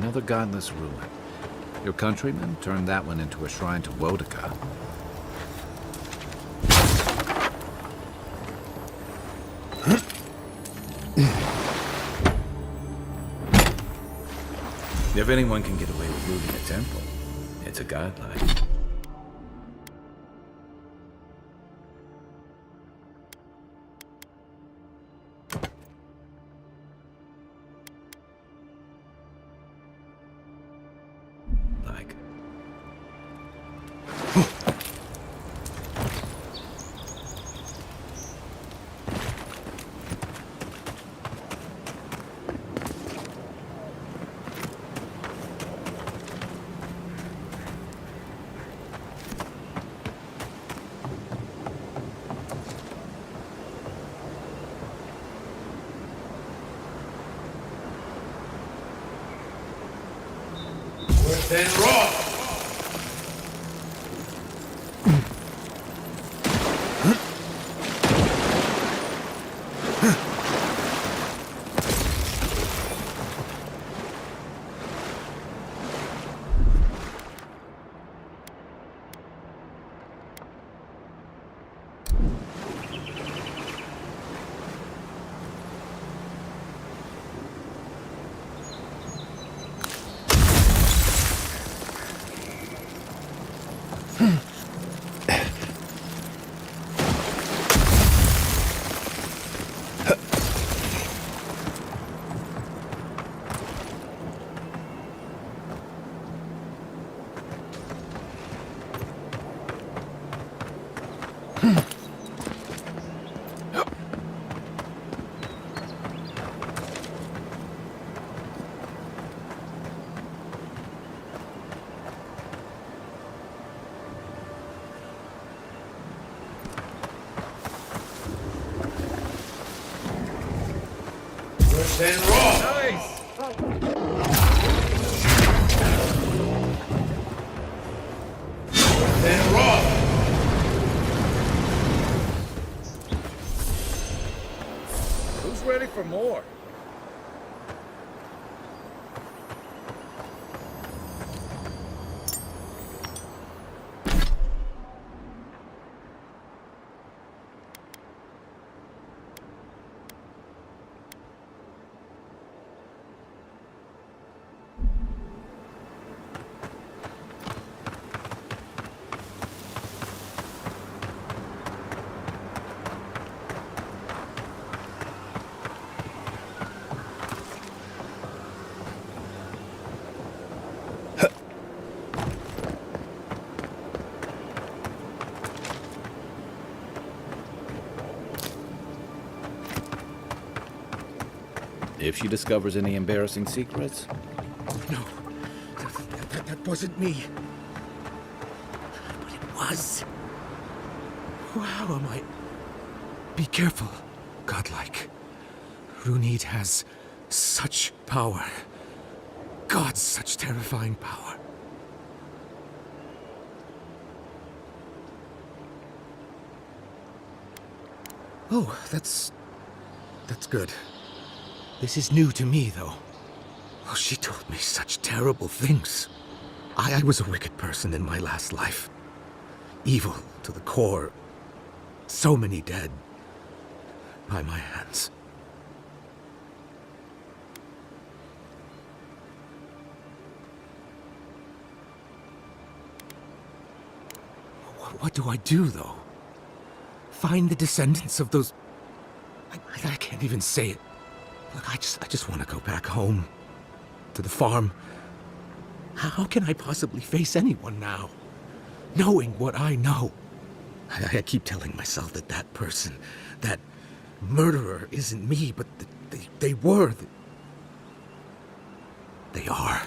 [SPEAKER 3] Another godless ruin. Your countrymen turned that one into a shrine to Wodaka. If anyone can get away with looting a temple, it's a godlike. Like.
[SPEAKER 10] Then raw! Then raw! Nice! Then raw!
[SPEAKER 12] Who's ready for more? If she discovers any embarrassing secrets?
[SPEAKER 6] No, that wasn't me. But it was. How am I? Be careful, godlike. Runid has such power. God, such terrifying power. Oh, that's good. This is new to me, though. Oh, she told me such terrible things. I was a wicked person in my last life. Evil to the core. So many dead. By my hands. What do I do, though? Find the descendants of those... I can't even say it. Look, I just want to go back home. To the farm. How can I possibly face anyone now? Knowing what I know. I keep telling myself that that person, that murderer isn't me, but they were. They are.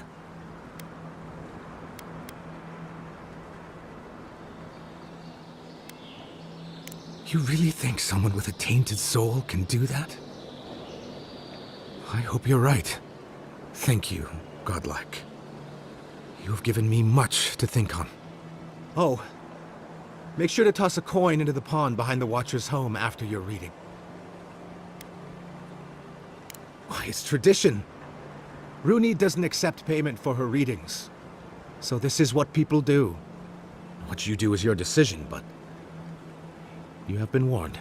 [SPEAKER 6] You really think someone with a tainted soul can do that? I hope you're right. Thank you, godlike. You have given me much to think on. Oh, make sure to toss a coin into the pond behind the Watcher's home after your reading. Why, it's tradition.
[SPEAKER 16] Rooney doesn't accept payment for her readings. So this is what people do. What you do is your decision, but you have been warned.